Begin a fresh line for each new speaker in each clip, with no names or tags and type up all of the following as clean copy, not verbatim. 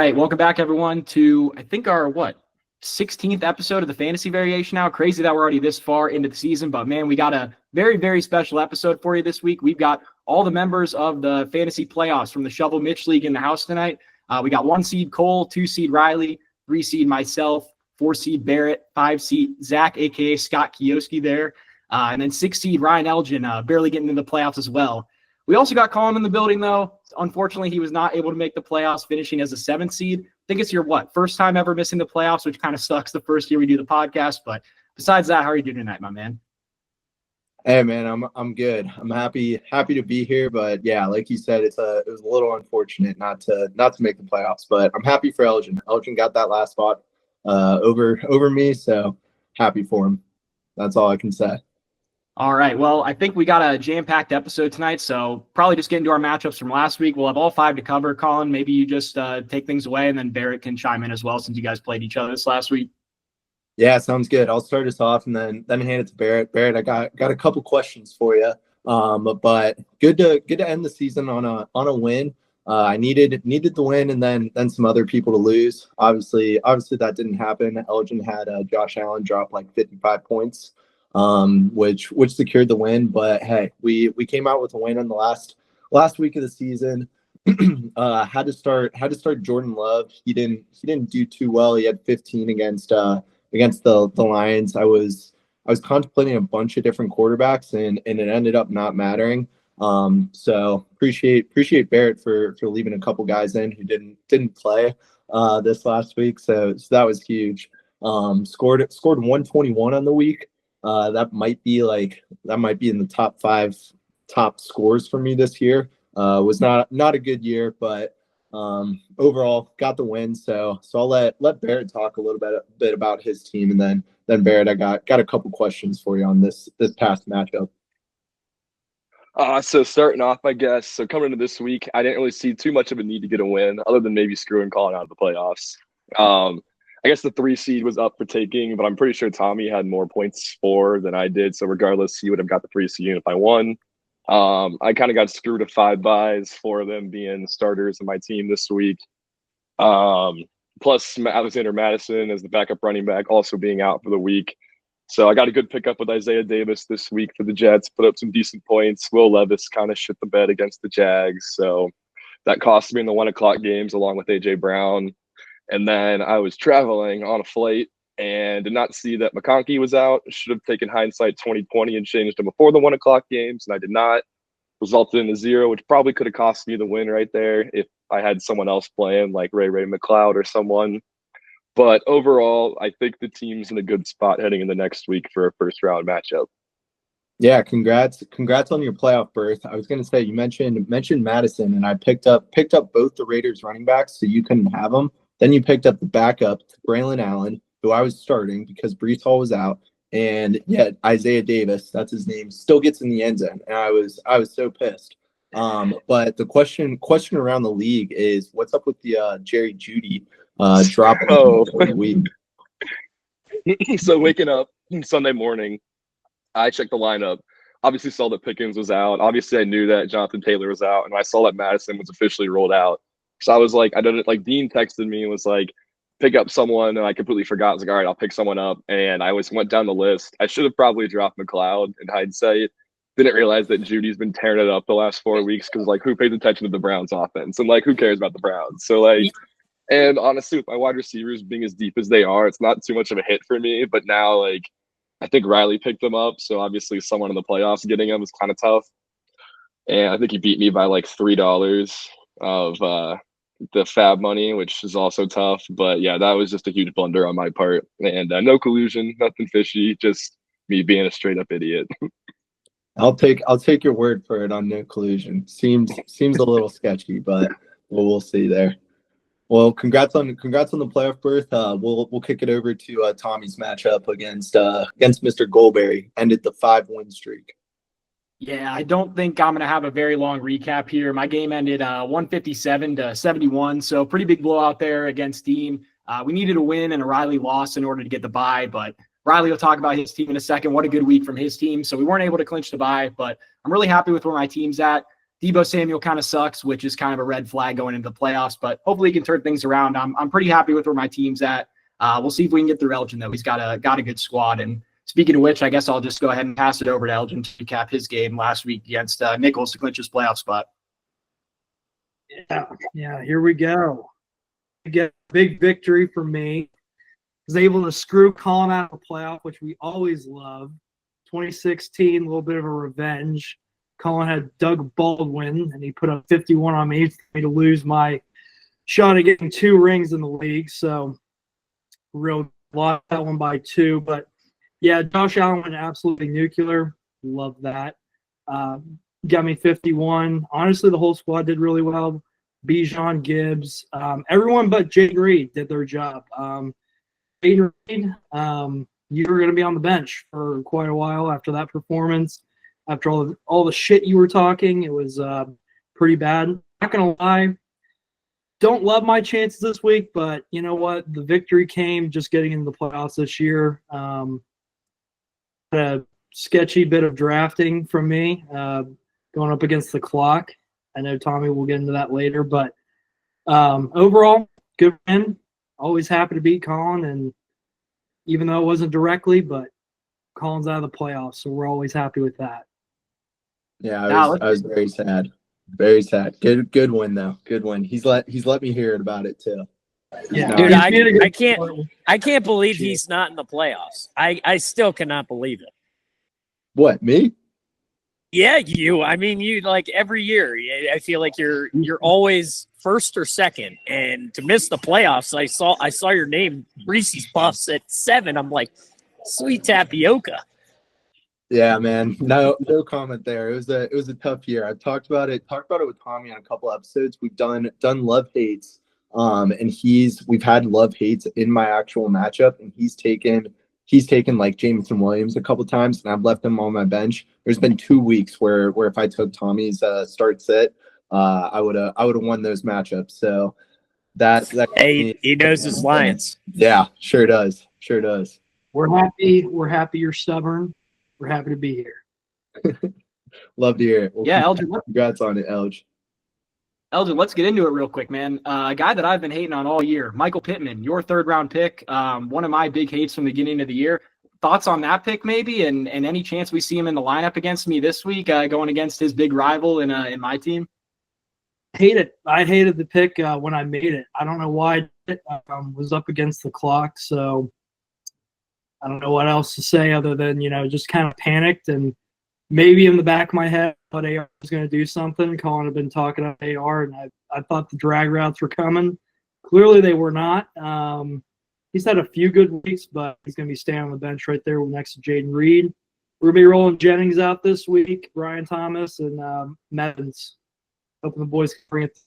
right, welcome back everyone to I think our 16th episode of the Fantasy Variation now. Crazy that we're already this far into the season, but man, we got a very, very special episode for you this week. We've got all the members of the fantasy playoffs from the Shovel MITCH League in the house tonight. We got 1 seed Cole, 2 seed Riley, 3 seed myself, 4 seed Barrett, 5 seed Zach, aka Scott Kioski there, and then 6 seed Ryan Elgin, barely getting into the playoffs as well. We also got Colin in the building, though. Unfortunately, he was not able to make the playoffs, finishing as a 7th seed. I think it's your, first time ever missing the playoffs, which kind of sucks the first year we do the podcast. But besides that, how are you doing tonight, my man?
Hey, man, I'm good. I'm happy to be here. But, yeah, like you said, it was a little unfortunate not to make the playoffs. But I'm happy for Elgin. Elgin got that last spot over me, so happy for him. That's all I can say.
All right. Well, I think we got a jam-packed episode tonight, so probably just get into our matchups from last week. We'll have all 5 to cover. Colin, maybe you just take things away, and then Barrett can chime in as well since you guys played each other this last week.
Yeah, sounds good. I'll start us off and then hand it to Barrett. Barrett, I got a couple questions for you. But good to end the season on a win. I needed the win and then some other people to lose. Obviously that didn't happen. Elgin had Josh Allen drop like 55 points. Which secured the win. But hey, we came out with a win in the last week of the season. Had to start Jordan Love. He didn't do too well. He had 15 against the Lions. I was contemplating a bunch of different quarterbacks and it ended up not mattering. So appreciate Barrett for leaving a couple guys in who didn't play this last week. So that was huge. Scored 121 on the week. That might be in the top 5 scores for me this year. Was not a good year, but overall got the win. So I'll let Barrett talk a little bit about his team, and then Barrett, I got a couple questions for you on this past matchup.
So starting off, I guess, so coming into this week, I didn't really see too much of a need to get a win, other than maybe screwing Colin out of the playoffs. I guess the 3 seed was up for taking, but I'm pretty sure Tommy had more points for than I did. So regardless, he would have got the 3 seed if I won. I kind of got screwed at 5 buys, 4 of them being starters in my team this week. Plus Alexander Madison as the backup running back also being out for the week. So I got a good pickup with Isaiah Davis this week for the Jets, put up some decent points. Will Levis kind of shit the bed against the Jags. So that cost me in the 1 o'clock games along with A.J. Brown. And then I was traveling on a flight and did not see that McConkey was out. Should have taken hindsight 2020 and changed him before the 1 o'clock games, and I did not. Resulted in a 0, which probably could have cost me the win right there if I had someone else playing like Ray McLeod or someone. But overall, I think the team's in a good spot heading in the next week for a first-round matchup.
Yeah, congrats on your playoff berth. I was going to say, you mentioned Madison, and I picked up both the Raiders running backs, so you couldn't have them. Then you picked up the backup, Braylon Allen, who I was starting because Breece Hall was out, and yet Isaiah Davis, that's his name, still gets in the end zone, and I was so pissed. But the question around the league is, what's up with the Jerry Jeudy dropping the week?
So waking up Sunday morning, I checked the lineup. Obviously saw that Pickens was out. Obviously, I knew that Jonathan Taylor was out, and I saw that Madison was officially rolled out. So I was like, Dean texted me and was like, pick up someone, and I completely forgot. I was like, all right, I'll pick someone up. And I went down the list. I should have probably dropped McLeod in hindsight. Didn't realize that Judy's been tearing it up the last 4 weeks because, who pays attention to the Browns offense? And, who cares about the Browns? So, and honestly, with my wide receivers being as deep as they are, it's not too much of a hit for me. But now, I think Riley picked them up. So, obviously, someone in the playoffs getting them is kind of tough. And I think he beat me by, $3 of the fab money, which is also tough. But yeah, that was just a huge blunder on my part, and no collusion, nothing fishy, just me being a straight up idiot.
I'll take your word for it on no collusion. Seems a little sketchy, but we'll see there. Well, congrats on the playoff berth. We'll kick it over to Tommy's matchup against Mr. Goldberry. Ended the 5-win streak.
Yeah, I don't think I'm going to have a very long recap here. My game ended 157-71, so pretty big blowout there against Dean. We needed a win and a Riley loss in order to get the bye, but Riley will talk about his team in a second. What a good week from his team. So we weren't able to clinch the bye, but I'm really happy with where my team's at. Debo Samuel kind of sucks, which is kind of a red flag going into the playoffs, but hopefully he can turn things around. I'm pretty happy with where my team's at. We'll see if we can get through Elgin, though. He's got a good squad. And speaking of which, I guess I'll just go ahead and pass it over to Elgin to recap his game last week against Nichols to clinch his playoff spot.
Yeah, here we go. Again, big victory for me. Was able to screw Colin out of the playoff, which we always love. 2016, a little bit of a revenge. Colin had Doug Baldwin, and he put up 51 on me for me to lose my shot at getting 2 rings in the league. So, real lost that one by 2. But, yeah, Josh Allen went absolutely nuclear. Love that. Got me 51. Honestly, the whole squad did really well. Bijan, Gibbs, everyone but Jaden Reed did their job. Jaden Reed, you were going to be on the bench for quite a while after that performance. After all the shit you were talking, it was pretty bad. Not going to lie, don't love my chances this week, but you know what? The victory came just getting into the playoffs this year. Had a sketchy bit of drafting from me going up against the clock. I know Tommy will get into that later, but overall, good win. Always happy to beat Colin, and even though it wasn't directly, but Colin's out of the playoffs, so we're always happy with that.
Yeah, I was very sad. Very sad. Good win though. Good win. He's let me hear about it too.
Yeah,
Dude,
I
I can't believe he's not in the playoffs. I still cannot believe it.
What, me?
Yeah, you. I mean, you like every year. I feel like you're always first or second, and to miss the playoffs, I saw your name Reese's Puffs at 7. I'm like, sweet tapioca.
Yeah, man. No comment there. It was a tough year. I've talked about it with Tommy on a couple episodes. We've done love hates. And we've had love hates in my actual matchup, and he's taken like Jameson Williams a couple times, and I've left him on my bench. There's been 2 weeks where if I took Tommy's start sit, I would have won those matchups. So that
Hey, he knows his lines.
Yeah, sure does.
We're happy you're stubborn. We're happy to be here.
Love to hear it. Well,
Yeah, Elgin.
Congrats on it, Elg.
Elgin, let's get into it real quick, man. A guy that I've been hating on all year, Michael Pittman, your 3rd-round pick, one of my big hates from the beginning of the year. Thoughts on that pick, maybe, and any chance we see him in the lineup against me this week, going against his big rival in my team?
I hated the pick when I made it. I don't know why it was up against the clock, so I don't know what else to say other than, just kind of panicked, and maybe in the back of my head, I thought AR was going to do something. Colin had been talking about AR, and I thought the drag routes were coming. Clearly they were not. He's had a few good weeks, but he's going to be staying on the bench right there next to Jaden Reed. We're going to be rolling Jennings out this week, Brian Thomas, and Mevins. Hoping the boys can bring it.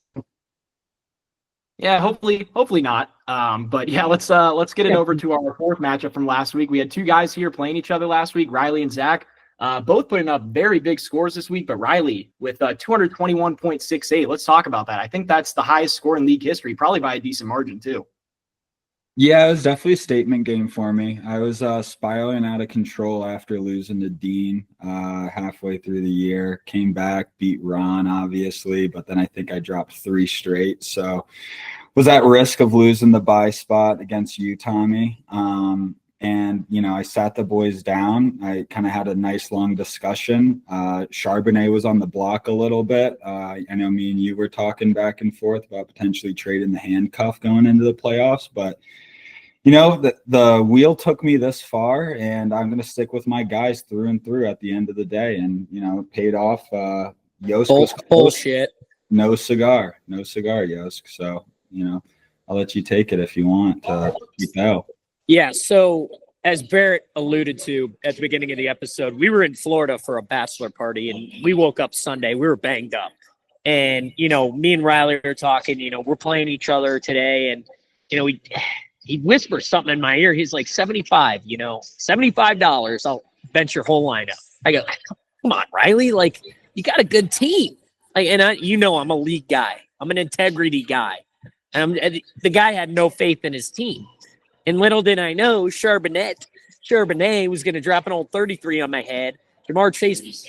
Yeah, hopefully not. But yeah, let's get it over to our 4th matchup from last week. We had 2 guys here playing each other last week, Riley and Zach, both putting up very big scores this week. But Riley with 221.68. Let's talk about that. I think that's the highest score in league history, probably by a decent margin too.
Yeah, it was definitely a statement game for me. I was spiraling out of control after losing to Dean halfway through the year. Came back, beat Ron, obviously, but then I think I dropped 3 straight. So was at risk of losing the bye spot against you, Tommy. And, I sat the boys down. I kind of had a nice long discussion. Charbonnet was on the block a little bit. I know me and you were talking back and forth about potentially trading the handcuff going into the playoffs, but the wheel took me this far, and I'm going to stick with my guys through and through at the end of the day. And, it paid off. Yost was
Bullshit.
No cigar, Yosk. So, I'll let you take it if you want to keep out.
Yeah, so as Barrett alluded to at the beginning of the episode, we were in Florida for a bachelor party, and we woke up Sunday. We were banged up. And, me and Riley were talking, we're playing each other today. And, he whispers something in my ear. He's like, $75, I'll bench your whole lineup. I go, come on, Riley. Like, you got a good team. Like, and I'm a league guy. I'm an integrity guy. And the guy had no faith in his team. And little did I know, Charbonnet was going to drop an old 33 on my head. Jamar Chase,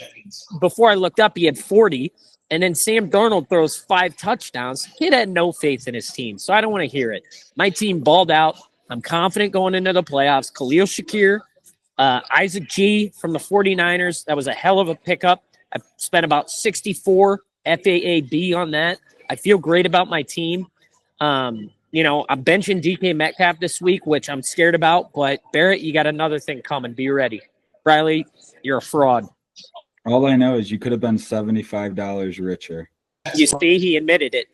before I looked up, he had 40. And then Sam Darnold throws 5 touchdowns. Kid had no faith in his team, so I don't want to hear it. My team balled out. I'm confident going into the playoffs. Khalil Shakir, Isaac G from the 49ers. That was a hell of a pickup. I spent about 64 FAAB on that. I feel great about my team. I'm benching DK Metcalf this week, which I'm scared about. But, Barrett, you got another thing coming. Be ready. Riley, you're a fraud.
All I know is you could have been $75 richer.
You see, he admitted it.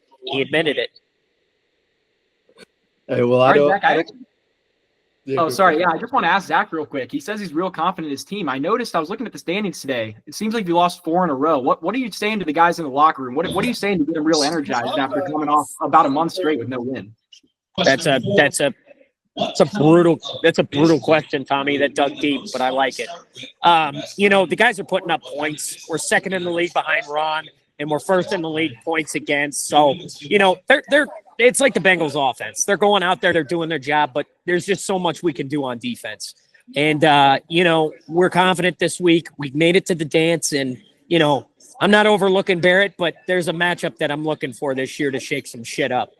Hey, well,
All
I
right,
don't.
Zach, sorry. Yeah, I just want to ask Zach real quick. He says he's real confident in his team. I noticed I was looking at the standings today. It seems like you lost 4 in a row. What are you saying to the guys in the locker room? What are you saying to get them real energized after coming off about a month straight with no win?
That's a brutal question, Tommy. That dug deep, but I like it. The guys are putting up points. We're second in the league behind Ron, and we're first in the league points against. So, they're it's like the Bengals offense. They're going out there, they're doing their job, but there's just so much we can do on defense. And we're confident this week. We've made it to the dance, and I'm not overlooking Barrett, but there's a matchup that I'm looking for this year to shake some shit up.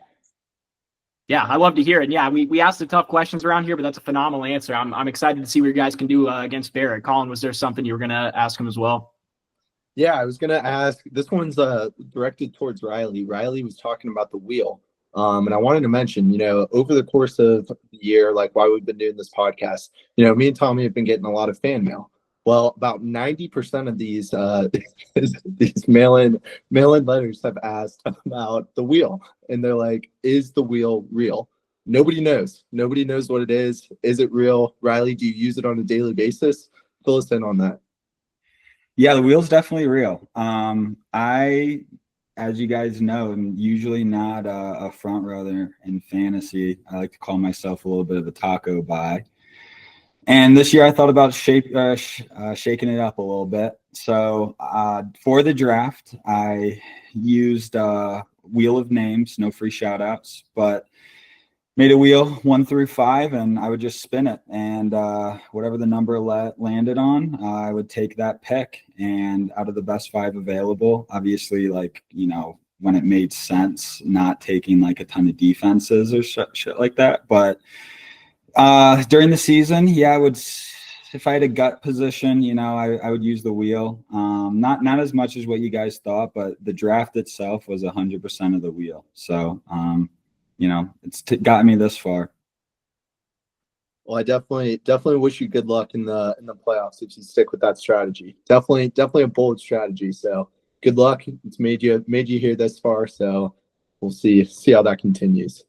Yeah, I love to hear it. Yeah, we asked the tough questions around here, but that's a phenomenal answer. I'm excited to see what you guys can do against Barrett. Colin, was there something you were going to ask him as well?
Yeah, I was going to ask. This one's directed towards Riley. Riley was talking about the wheel. And I wanted to mention, over the course of the year, like while we've been doing this podcast, me and Tommy have been getting a lot of fan mail. Well, about 90% of these these mail-in letters have asked about the wheel, and they're like, "Is the wheel real?" Nobody knows. Nobody knows what it is. Is it real? Riley, do you use it on a daily basis? Fill us in on that.
Yeah, the wheel's definitely real. As you guys know, I'm usually not a front runner in fantasy. I like to call myself a little bit of a taco buy. And this year I thought about shaking it up a little bit. So for the draft, I used Wheel of Names, no free shout outs, but made a wheel 1 through 5, and I would just spin it. And whatever the number landed on, I would take that pick. And out of the best 5 available, obviously, when it made sense, not taking like a ton of defenses or shit like that. But during the season, I would, if I had a gut position, I would use the wheel. Not as much as what you guys thought, but the draft itself was 100% of the wheel. So, it's got me this far.
Well, I definitely wish you good luck in the playoffs if you stick with that strategy. Definitely a bold strategy. So good luck. It's made you here this far. So we'll see how that continues.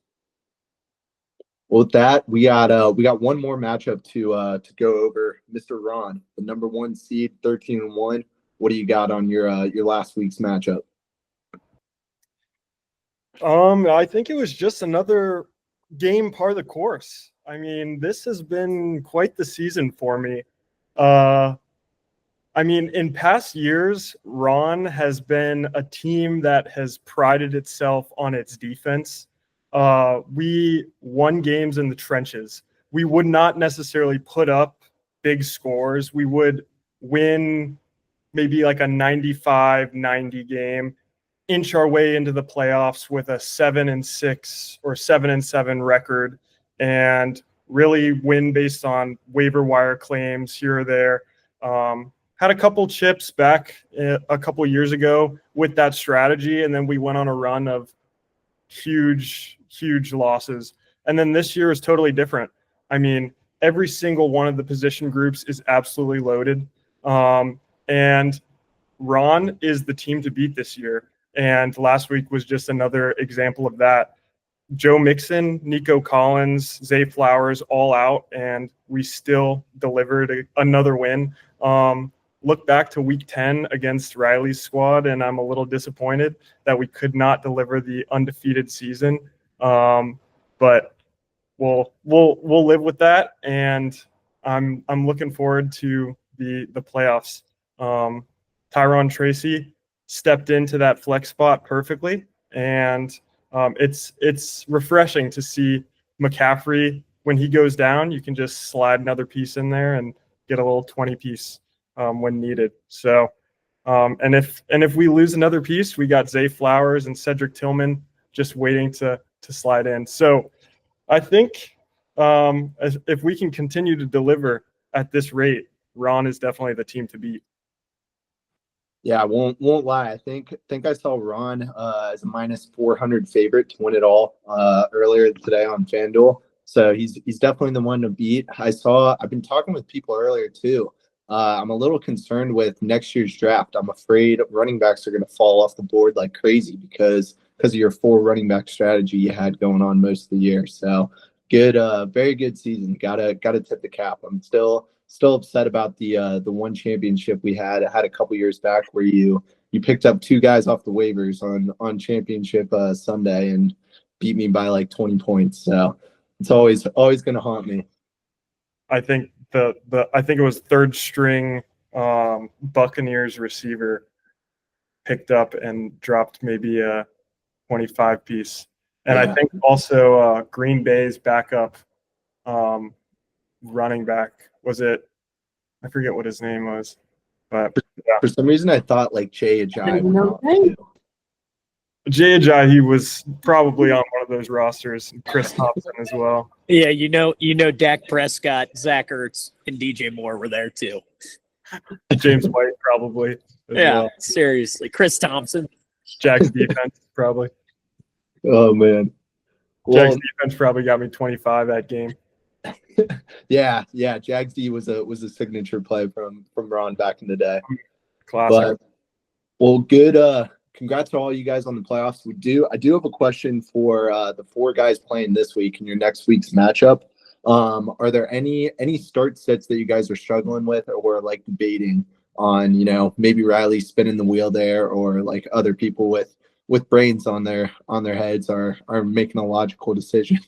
Well, with that, we got one more matchup to go over. Mr. Ron, the number 1 seed, 13-1. What do you got on your last week's matchup?
I think it was just another game par of the course. I mean, this has been quite the season for me. In past years, Ron has been a team that has prided itself on its defense. We won games in the trenches. We would not necessarily put up big scores. We would win maybe like a 95-90 game, inch our way into the playoffs with a 7-6 or 7-7 record, and really win based on waiver wire claims here or there. Had a couple chips back a couple years ago with that strategy, and then we went on a run of huge losses. And then this year is totally different. I mean, every single one of the position groups is absolutely loaded. And Ron is the team to beat this year. And last week was just another example of that. Joe Mixon, Nico Collins, Zay Flowers all out, and we still delivered another win. Look back to week 10 against Riley's squad, and I'm a little disappointed that we could not deliver the undefeated season. But we'll live with that, and I'm looking forward to the playoffs. Tyron Tracy stepped into that flex spot perfectly, and it's refreshing to see McCaffrey. When he goes down, you can just slide another piece in there and get a little 20 piece when needed. So And if we lose another piece, we got Zay Flowers and Cedric Tillman just waiting to slide in. So I think if we can continue to deliver at this rate, Ron is definitely the team to beat.
Yeah, I won't lie. I think I saw Ron as a -400 favorite to win it all earlier today on FanDuel. So he's definitely the one to beat. I've been talking with people earlier too. I'm a little concerned with next year's draft. I'm afraid running backs are going to fall off the board like crazy because of your 4 running back strategy you had going on most of the year. So good, very good season. Gotta tip the cap. I'm still upset about the one championship we had a couple years back where you picked up 2 guys off the waivers on championship Sunday and beat me by like 20 points. So it's always going to haunt me.
I think I think it was third string Buccaneers receiver picked up and dropped maybe a 25 piece. And
Yeah.
I think also Green Bay's backup running back, I forget what his name was, but yeah.
For some reason, I thought like Jay Ajayi went off too.
Jay Ajayi was probably on one of those rosters. Chris Thompson as well.
Yeah, you know, Dak Prescott, Zach Ertz, and DJ Moore were there too.
James White probably.
Yeah,
Well.
seriously, Chris Thompson.
Jack's defense probably.
Oh man. Well,
Jack's defense probably got me 25 that game.
yeah. Jags D was a signature play from Ron back in the day.
Classic.
But well, good. Congrats to all you guys on the playoffs. I do have a question for the 4 guys playing this week in your next week's matchup. Are there any start sets that you guys are struggling with or like debating on? Maybe Riley spinning the wheel there, or like other people with brains on their heads are making a logical decision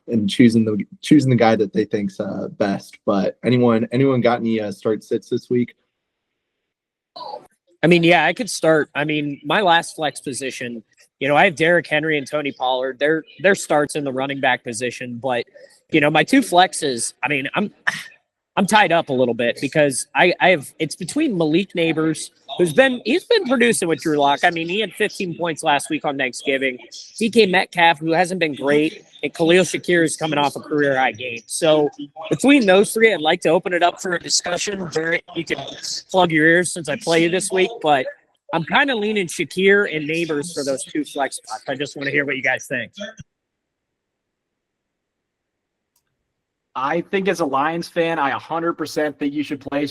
and choosing the guy that they think's best. But anyone got any start sits this week?
I mean, yeah, I could start. I mean, my last flex position, I have Derrick Henry and Tony Pollard. They're starts in the running back position, but my 2 flexes. I mean, I'm tied up a little bit because I have it's between Malik Neighbors, he's been producing with Drew Lock. I mean, he had 15 points last week on Thanksgiving. DK Metcalf, who hasn't been great, and Khalil Shakir is coming off a career high game. So between those 3, I'd like to open it up for a discussion. Barrett, you can plug your ears since I play you this week, but I'm kind of leaning Shakir and Neighbors for those 2 flex spots. I just want to hear what you guys think.
I think as a Lions fan, I 100% think you should play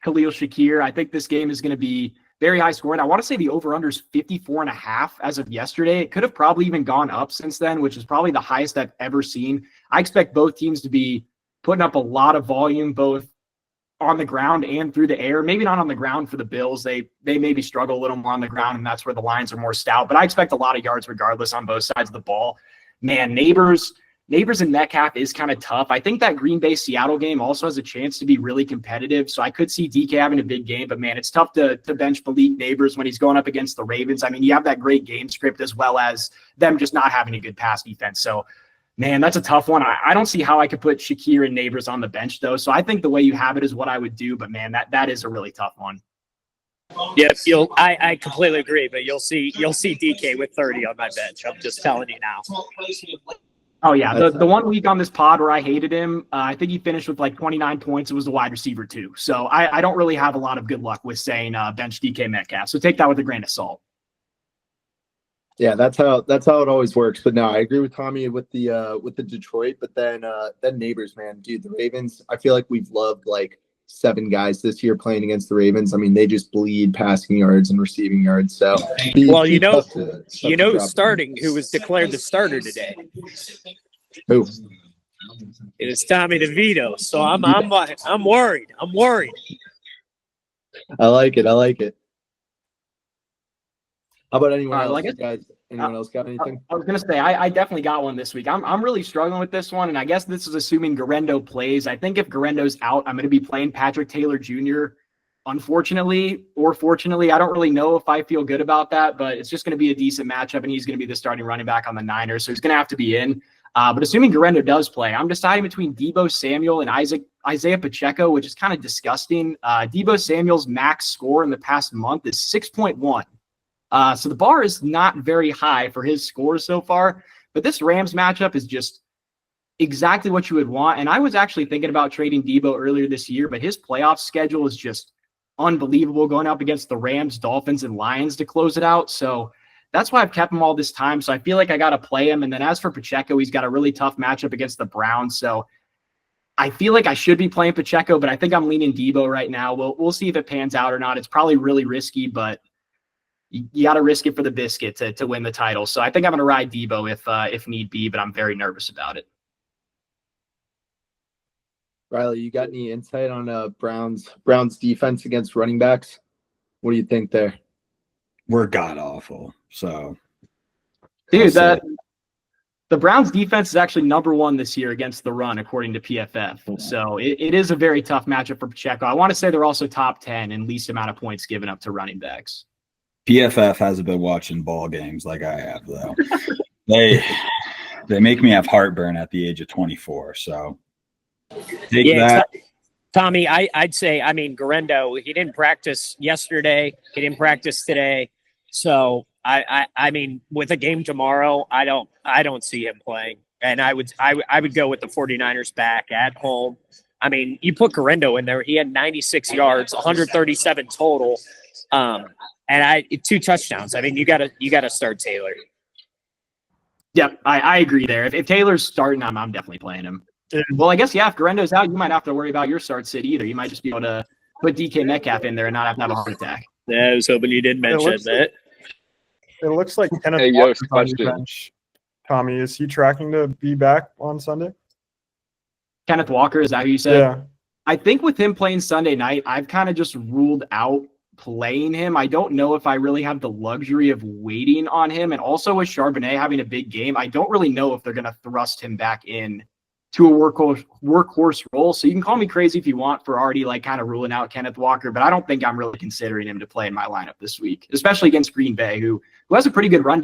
Khalil Shakir. I think this game is going to be very high scoring. I want to say the over-under is 54.5 as of yesterday. It could have probably even gone up since then, which is probably the highest I've ever seen. I expect both teams to be putting up a lot of volume, both on the ground and through the air. Maybe not on the ground for the Bills. They maybe struggle a little more on the ground, and that's where the Lions are more stout. But I expect a lot of yards regardless on both sides of the ball. Man, Neighbors and Metcalf is kind of tough. I think that Green Bay Seattle game also has a chance to be really competitive. So I could see DK having a big game, but man, it's tough to bench Malik Neighbors when he's going up against the Ravens. I mean, you have that great game script as well as them just not having a good pass defense. So man, that's a tough one. I don't see how I could put Shakir and Neighbors on the bench though. So I think the way you have it is what I would do, but man, that is a really tough one.
Yep, I completely agree, but you'll see DK with 30 on my bench. I'm just telling you now.
Oh, yeah. The 1 week on this pod where I hated him, I think he finished with like 29 points. It was the wide receiver too. So I don't really have a lot of good luck with saying bench DK Metcalf. So take that with a grain of salt.
Yeah, that's how it always works. But no, I agree with Tommy with the Detroit. But then Neighbors, man, dude, the Ravens. I feel like we've loved like 7 guys this year playing against the Ravens. I mean, they just bleed passing yards and receiving yards. So,
well, who's starting, who was declared the starter today?
Who?
It is Tommy DeVito. So I'm worried. I'm worried.
I like it. How about anyone else?
Like
Guys, anyone else got anything?
I was going to say, I definitely got one this week. I'm really struggling with this one, and I guess this is assuming Garendo plays. I think if Garendo's out, I'm going to be playing Patrick Taylor Jr. Unfortunately, or fortunately, I don't really know if I feel good about that, but it's just going to be a decent matchup, and he's going to be the starting running back on the Niners, so he's going to have to be in. But assuming Guerrero does play, I'm deciding between Debo Samuel and Isaiah Pacheco, which is kind of disgusting. Debo Samuel's max score in the past month is 6.1. So the bar is not very high for his scores so far. But this Rams matchup is just exactly what you would want. And I was actually thinking about trading Debo earlier this year, but his playoff schedule is just unbelievable, going up against the Rams, Dolphins, and Lions to close it out. So that's why I've kept him all this time. So I feel like I got to play him. And then as for Pacheco, he's got a really tough matchup against the Browns. So I feel like I should be playing Pacheco, but I think I'm leaning Debo right now. We'll see if it pans out or not. It's probably really risky, but you got to risk it for the biscuit to win the title. So I think I'm going to ride Debo if need be, but I'm very nervous about it.
Riley, you got any insight on Browns defense against running backs? What do you think there?
We're god awful. So,
dude, the Browns defense is actually number 1 this year against the run, according to PFF. So it is a very tough matchup for Pacheco. I want to say they're also top 10 in least amount of points given up to running backs.
PFF hasn't been watching ball games like I have, though. they make me have heartburn at the age of 24. So take that.
Tommy, I'd say, I mean, Guerrero, he didn't practice yesterday. He didn't practice today. So I mean, with a game tomorrow, I don't see him playing. And I would go with the 49ers back at home. I mean, you put Guerrero in there, he had 96 yards, 137 total. And 2 touchdowns. I mean, you gotta start Taylor.
Yep, I agree there. If Taylor's starting, I'm definitely playing him. Well, I guess, if Guerrero's out, you might not have to worry about your start sit either. You might just be able to put DK Metcalf in there and not have to have a heart attack.
Yeah, I was hoping you did mention that.
It looks like Kenneth
Hey,
Walker's on
question.
your bench. Tommy, is he tracking to be back on Sunday?
Kenneth Walker, is that who you said?
Yeah.
I think with him playing Sunday night, I've kind of just ruled out playing him. I don't know if I really have the luxury of waiting on him. And also with Charbonnet having a big game, I don't really know if they're going to thrust him back in to a workhorse role. So you can call me crazy if you want for already kind of ruling out Kenneth Walker, but I don't think I'm really considering him to play in my lineup this week, especially against Green Bay, who has a pretty good run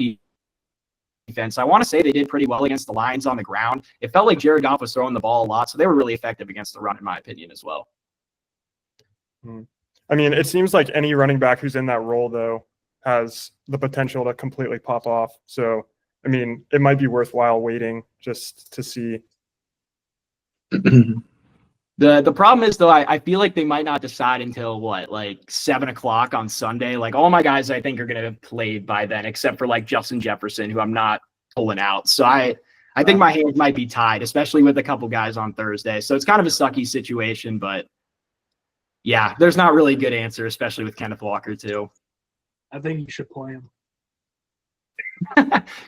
defense. I want to say they did pretty well against the Lions on the ground. It felt like Jared Goff was throwing the ball a lot, so they were really effective against the run, in my opinion, as well.
I mean, it seems like any running back who's in that role, though, has the potential to completely pop off. So, I mean, it might be worthwhile waiting just to see.
The problem is, though, I feel like they might not decide until 7 o'clock on Sunday. All my guys I think are going to have played by then, except for Justin Jefferson, who I'm not pulling out. So I think my hands might be tied, especially with a couple guys on Thursday. So it's kind of a sucky situation, but yeah, there's not really a good answer, especially with Kenneth Walker too.
I think you should play him.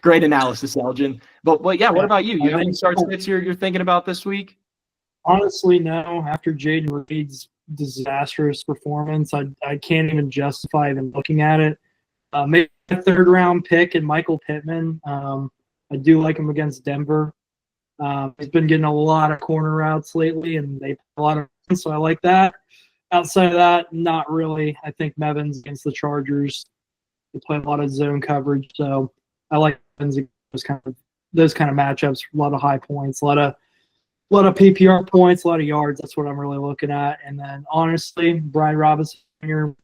Great analysis, Elgin. But yeah, what about you? You have any start sits you're thinking about this week?
Honestly, no. After Jaden Reed's disastrous performance, I can't even justify even looking at it. Maybe a 3rd-round pick and Michael Pittman. I do like him against Denver. He's been getting a lot of corner routes lately, and they play a lot of runs, so I like that. Outside of that, not really. I think Mevins against the Chargers, they play a lot of zone coverage, so I like Mevins against those kind of matchups. A lot of high points, a lot of PPR points, a lot of yards. That's what I'm really looking at. And then, honestly, Brian Robinson, you're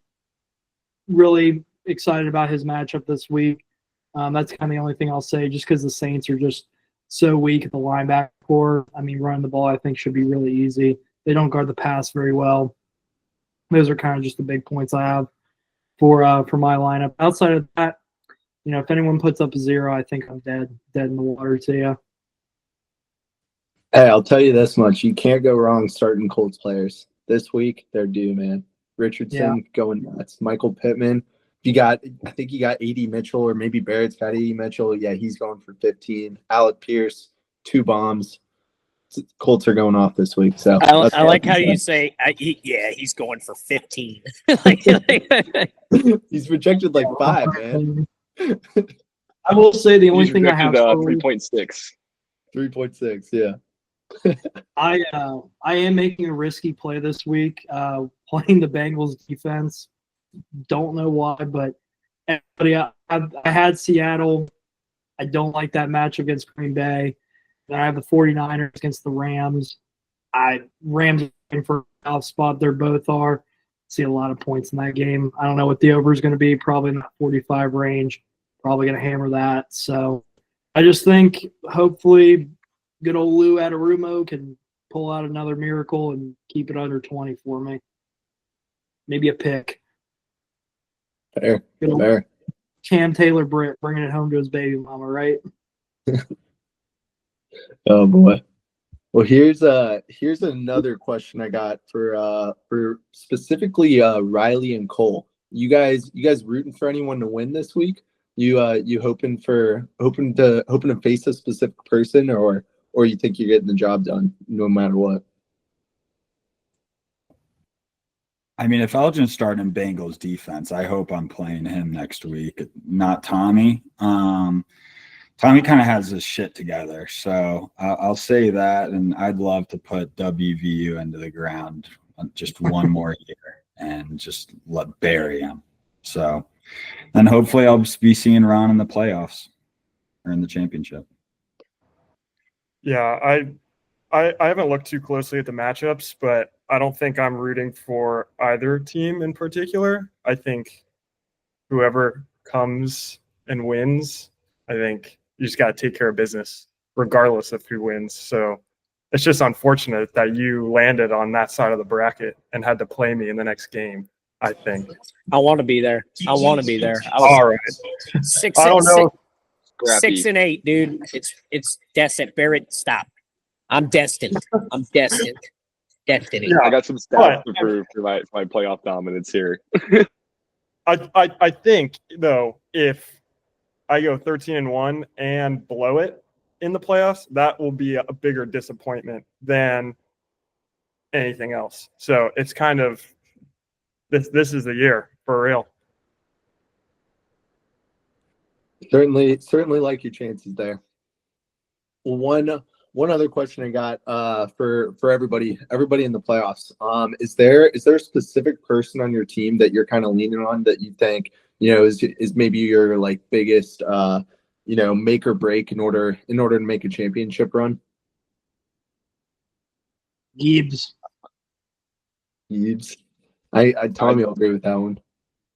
really excited about his matchup this week. That's kind of the only thing I'll say, just because the Saints are just so weak at the linebacker core. I mean, running the ball, I think, should be really easy. They don't guard the pass very well. Those are kind of just the big points I have for my lineup. Outside of that, if anyone puts up a 0, I think I'm dead in the water to you.
Hey, I'll tell you this much. You can't go wrong starting Colts players. This week, they're due, man. Richardson going nuts. Michael Pittman. I think you got 80 Mitchell, or maybe Barrett's got 80 Mitchell. Yeah, he's going for 15. Alec Pierce, 2 bombs. Colts are going off this week. So
I like how you say, he's going for 15.
He's projected 5, man.
I will say the only thing I have
3.6.
3.6, yeah.
I am making a risky play this week, playing the Bengals defense. Don't know why, but everybody, I had Seattle. I don't like that match against Green Bay. Then I have the 49ers against the Rams. Rams are looking for a playoff spot. They both are. See a lot of points in that game. I don't know what the over is going to be. Probably in that 45 range. Probably going to hammer that. So I just think hopefully good old Lou Adarumo can pull out another miracle and keep it under 20 for me. Maybe a pick.
Fair.
Good old
Fair.
Cam Taylor Britt bringing it home to his baby mama, right?
Oh boy. Well, here's another question I got for specifically Riley and Cole. You guys rooting for anyone to win this week? You hoping to face a specific person, or you think you're getting the job done no matter what?
I mean, if Elgin's starting Bengals defense, I hope I'm playing him next week, not Tommy. Tommy kind of has his shit together, so I'll say that, and I'd love to put WVU into the ground just one more year and just bury him. So then hopefully I'll be seeing Ron in the playoffs or in the championship.
Yeah, I haven't looked too closely at the matchups, but I don't think I'm rooting for either team in particular. I think whoever comes and wins, I think you just got to take care of business regardless of who wins. So it's just unfortunate that you landed on that side of the bracket and had to play me in the next game, I think.
I want to be there. I want to be there.
All right. I don't know.
6 and 8, dude. It's destined. Barrett, stop. I'm destined. I'm destined. Destiny.
Yeah,
I got some stats to prove for my playoff dominance here.
I think though, if I go 13-1 and blow it in the playoffs, that will be a bigger disappointment than anything else. So it's kind of this is the year for real.
Certainly like your chances there. One other question I got for everybody in the playoffs. Is there a specific person on your team that you're kind of leaning on that you think is maybe your like biggest make or break in order to make a championship run?
Gibbs.
Tommy will agree with that one.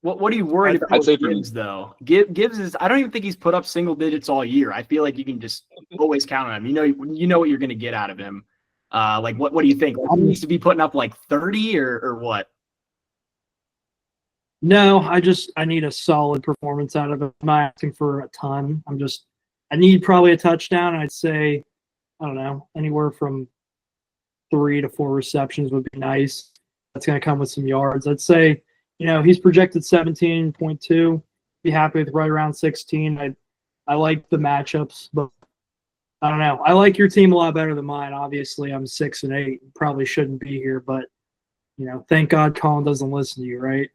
What are you worried about
I'd say
with Gibbs, though? Gibbs is – I don't even think he's put up single digits all year. I feel like you can just always count on him. You know what you're going to get out of him. What do you think? He needs to be putting up like 30 or what?
No, I need a solid performance out of him. I'm not asking for a ton. I need probably a touchdown. I'd say, I don't know, anywhere from 3 to 4 receptions would be nice. That's going to come with some yards. I'd say, he's projected 17.2. Be happy with right around 16. I like the matchups, but I don't know. I like your team a lot better than mine. Obviously, I'm 6 and 8. Probably shouldn't be here, but thank God Colin doesn't listen to you, right?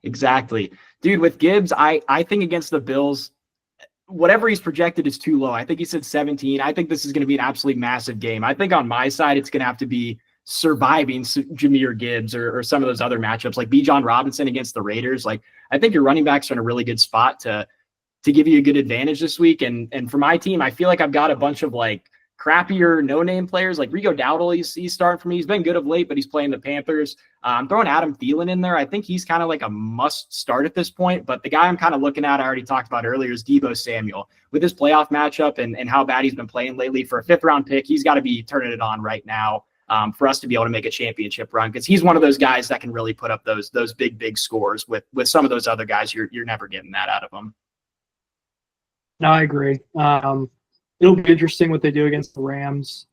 Exactly. Dude, with Gibbs, I think against the Bills, whatever he's projected is too low. I think he said 17. I think this is going to be an absolutely massive game. I think on my side, it's going to have to be surviving Jahmyr Gibbs or some of those other matchups like Bijan Robinson against the Raiders. Like, I think your running backs are in a really good spot to give you a good advantage this week. And for my team, I feel like I've got a bunch of like crappier no-name players like Rico Dowdle. He's starting for me. He's been good of late, but he's playing the Panthers. I'm throwing Adam Thielen in there. I think he's kind of like a must start at this point, but the guy I'm kind of looking at, I already talked about earlier, is Deebo Samuel. With his playoff matchup and how bad he's been playing lately, for a 5th-round pick, he's got to be turning it on right now for us to be able to make a championship run, because he's one of those guys that can really put up those big scores with some of those other guys. You're never getting that out of them.
No, I agree. It'll be interesting what they do against the Rams.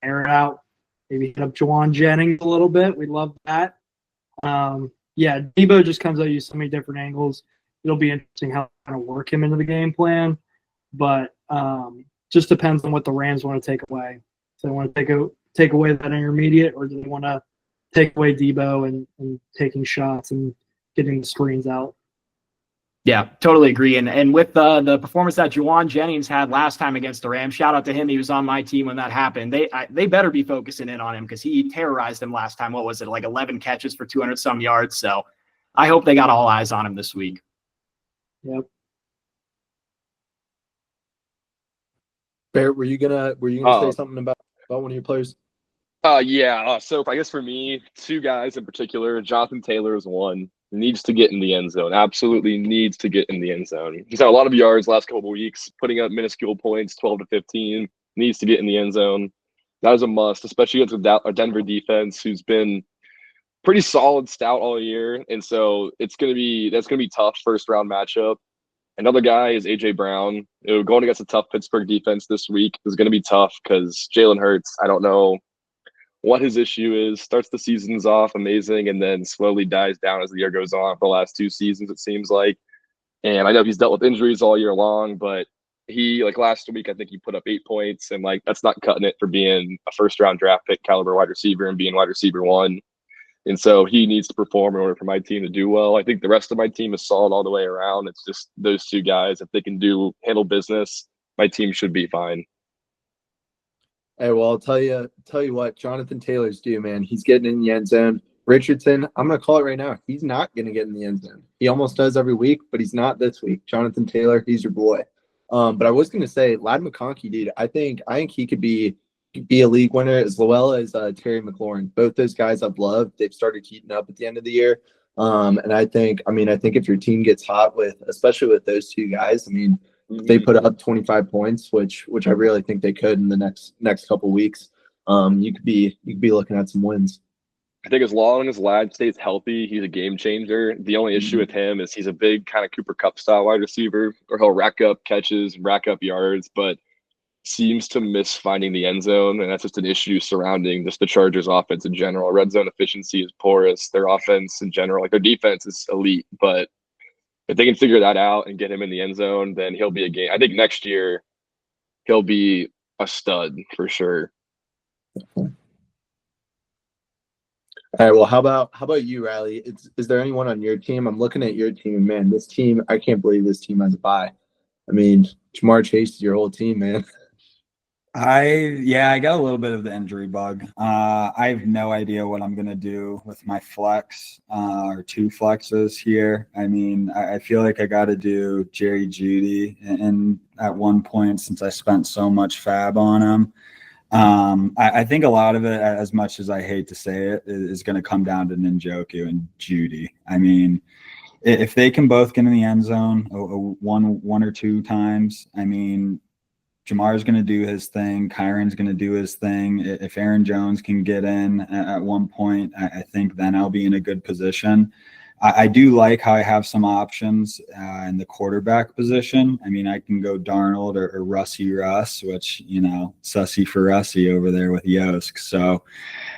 Air it out. Maybe hit up Juwan Jennings a little bit. We love that. Deebo just comes at you so many different angles. It'll be interesting how to work him into the game plan. But just depends on what the Rams want to take away. So they want to take away that intermediate, or do they want to take away Deebo and taking shots and getting the screens out?
Yeah, totally agree. And with the performance that Juwan Jennings had last time against the Rams, shout out to him. He was on my team when that happened. They better be focusing in on him, because he terrorized them last time. What was it, like 11 catches for 200 some yards? So I hope they got all eyes on him this week.
Yep.
Barrett, were you gonna say something about one of your players?
Yeah. So I guess for me, two guys in particular, Jonathan Taylor is one. Needs to get in the end zone. Absolutely needs to get in the end zone. He's had a lot of yards last couple of weeks, putting up minuscule points, 12 to 15. Needs to get in the end zone. That is a must, especially against a Denver defense who's been pretty solid, stout all year. And so that's gonna be tough first round matchup. Another guy is AJ Brown. Going against a tough Pittsburgh defense this week is going to be tough because Jalen Hurts, I don't know what his issue is. Starts the seasons off amazing and then slowly dies down as the year goes on for the last two seasons, it seems like. And I know he's dealt with injuries all year long, but he, like last week, I think he put up 8 points, and like that's not cutting it for being a first round draft pick caliber wide receiver and being wide receiver one. And so he needs to perform in order for my team to do well. I think the rest of my team is solid all the way around. It's just those two guys. If they can handle business, my team should be fine.
Hey, well, I'll tell you what, Jonathan Taylor's due, man. He's getting in the end zone. Richardson, I'm going to call it right now. He's not going to get in the end zone. He almost does every week, but he's not this week. Jonathan Taylor, he's your boy. But I was going to say, Ladd McConkey, dude, I think he could be a league winner as well as Terry McLaurin. Both those guys I've loved. They've started heating up at the end of the year. And I think if your team gets hot especially with those two guys, if they put up 25 points, which I really think they could in the next couple weeks, you could be looking at some wins.
I think as long as Ladd stays healthy, he's a game changer. The only issue with him is he's a big kind of Cooper Kupp style wide receiver, or he'll rack up catches, rack up yards, but seems to miss finding the end zone, and that's just an issue surrounding just the Chargers' offense in general. Red zone efficiency is porous. Their offense in general, like their defense is elite, but if they can figure that out and get him in the end zone, then he'll be a game. I think next year he'll be a stud for sure.
All right. Well, how about you, Riley? Is there anyone on your team? I'm looking at your team, man. This team, I can't believe this team has a bye. Jamar Chase is your whole team, man.
I got a little bit of the injury bug. I have no idea what I'm gonna do with my flex or two flexes here. I feel like I got to do Jerry Jeudy, and at one point since I spent so much fab on him. I think a lot of it, as much as I hate to say it, is going to come down to Njoku and Jeudy. If they can both get in the end zone one or two times, Jamar's going to do his thing. Kyron's going to do his thing. If Aaron Jones can get in at one point, I think then I'll be in a good position. I do like how I have some options in the quarterback position. I can go Darnold or Russie Russ, which, sussy for Russie over there with Yosk. So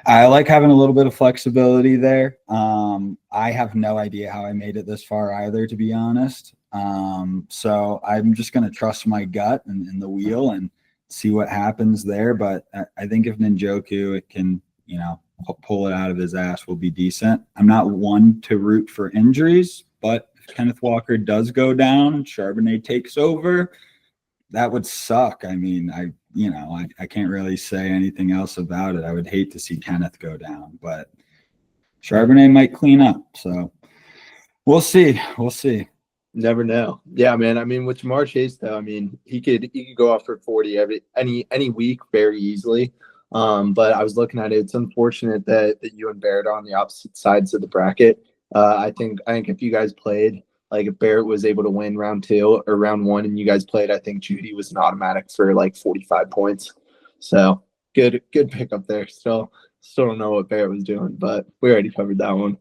I like having a little bit of flexibility there. I have no idea how I made it this far either, to be honest. So I'm just going to trust my gut and the wheel and see what happens there. But I think if Njoku can, pull it out of his ass, will be decent. I'm not one to root for injuries, but if Kenneth Walker does go down, Charbonnet takes over, that would suck. I can't really say anything else about it. I would hate to see Kenneth go down, but Charbonnet might clean up. So we'll see.
Never know. Yeah, man. With Jamar Chase, though, he could go off for 40 any week very easily. But I was looking at it. It's unfortunate that you and Barrett are on the opposite sides of the bracket. I think if you guys played, like if Barrett was able to win round 2 or round 1 and you guys played, I think Jeudy was an automatic for like 45 points. So good pickup there. Still don't know what Barrett was doing, but we already covered that one.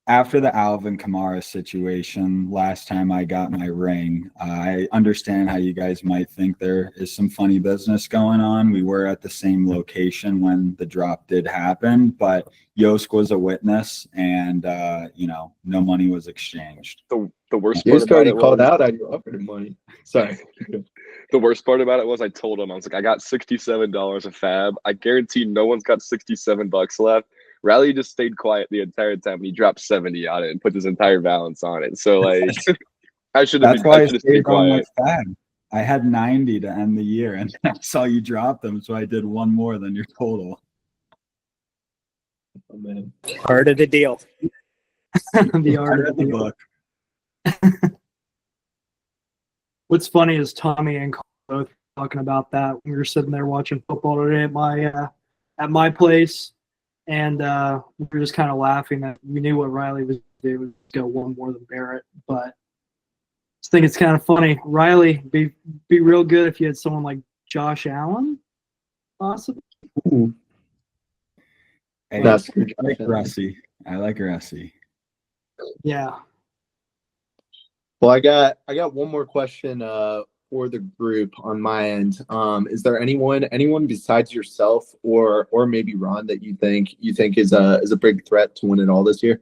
After the Alvin Kamara situation, last time I got my ring, I understand how you guys might think there is some funny business going on. We were at the same location when the drop did happen, but Yosk was a witness, and no money was exchanged.
The worst
you
part about it
called
was,
out how you offered him money. Sorry.
The worst part about it was I told him, I was like, I got $67 of fab. I guarantee no one's got $67 left. Riley just stayed quiet the entire time. He dropped 70 on it and put his entire balance on it. So I should have stayed quiet.
I had 90 to end the year, and I saw you drop them, so I did one more than your total.
Oh, man.
Part of the deal.
The art of the book. What's funny is Tommy and Carl both talking about that. We were sitting there watching football today at my place, and we were just kind of laughing that we knew what Riley was going to do, was go one more than Barrett. But I just think it's kind of funny. Riley, be real good if you had someone like Josh Allen, possibly.
Ooh.
Hey,
That's
I like Russie. I like Russie.
Yeah.
Well, I got one more question for the group on my end. Is there anyone besides yourself or maybe Ron that you think is a big threat to win it all this year?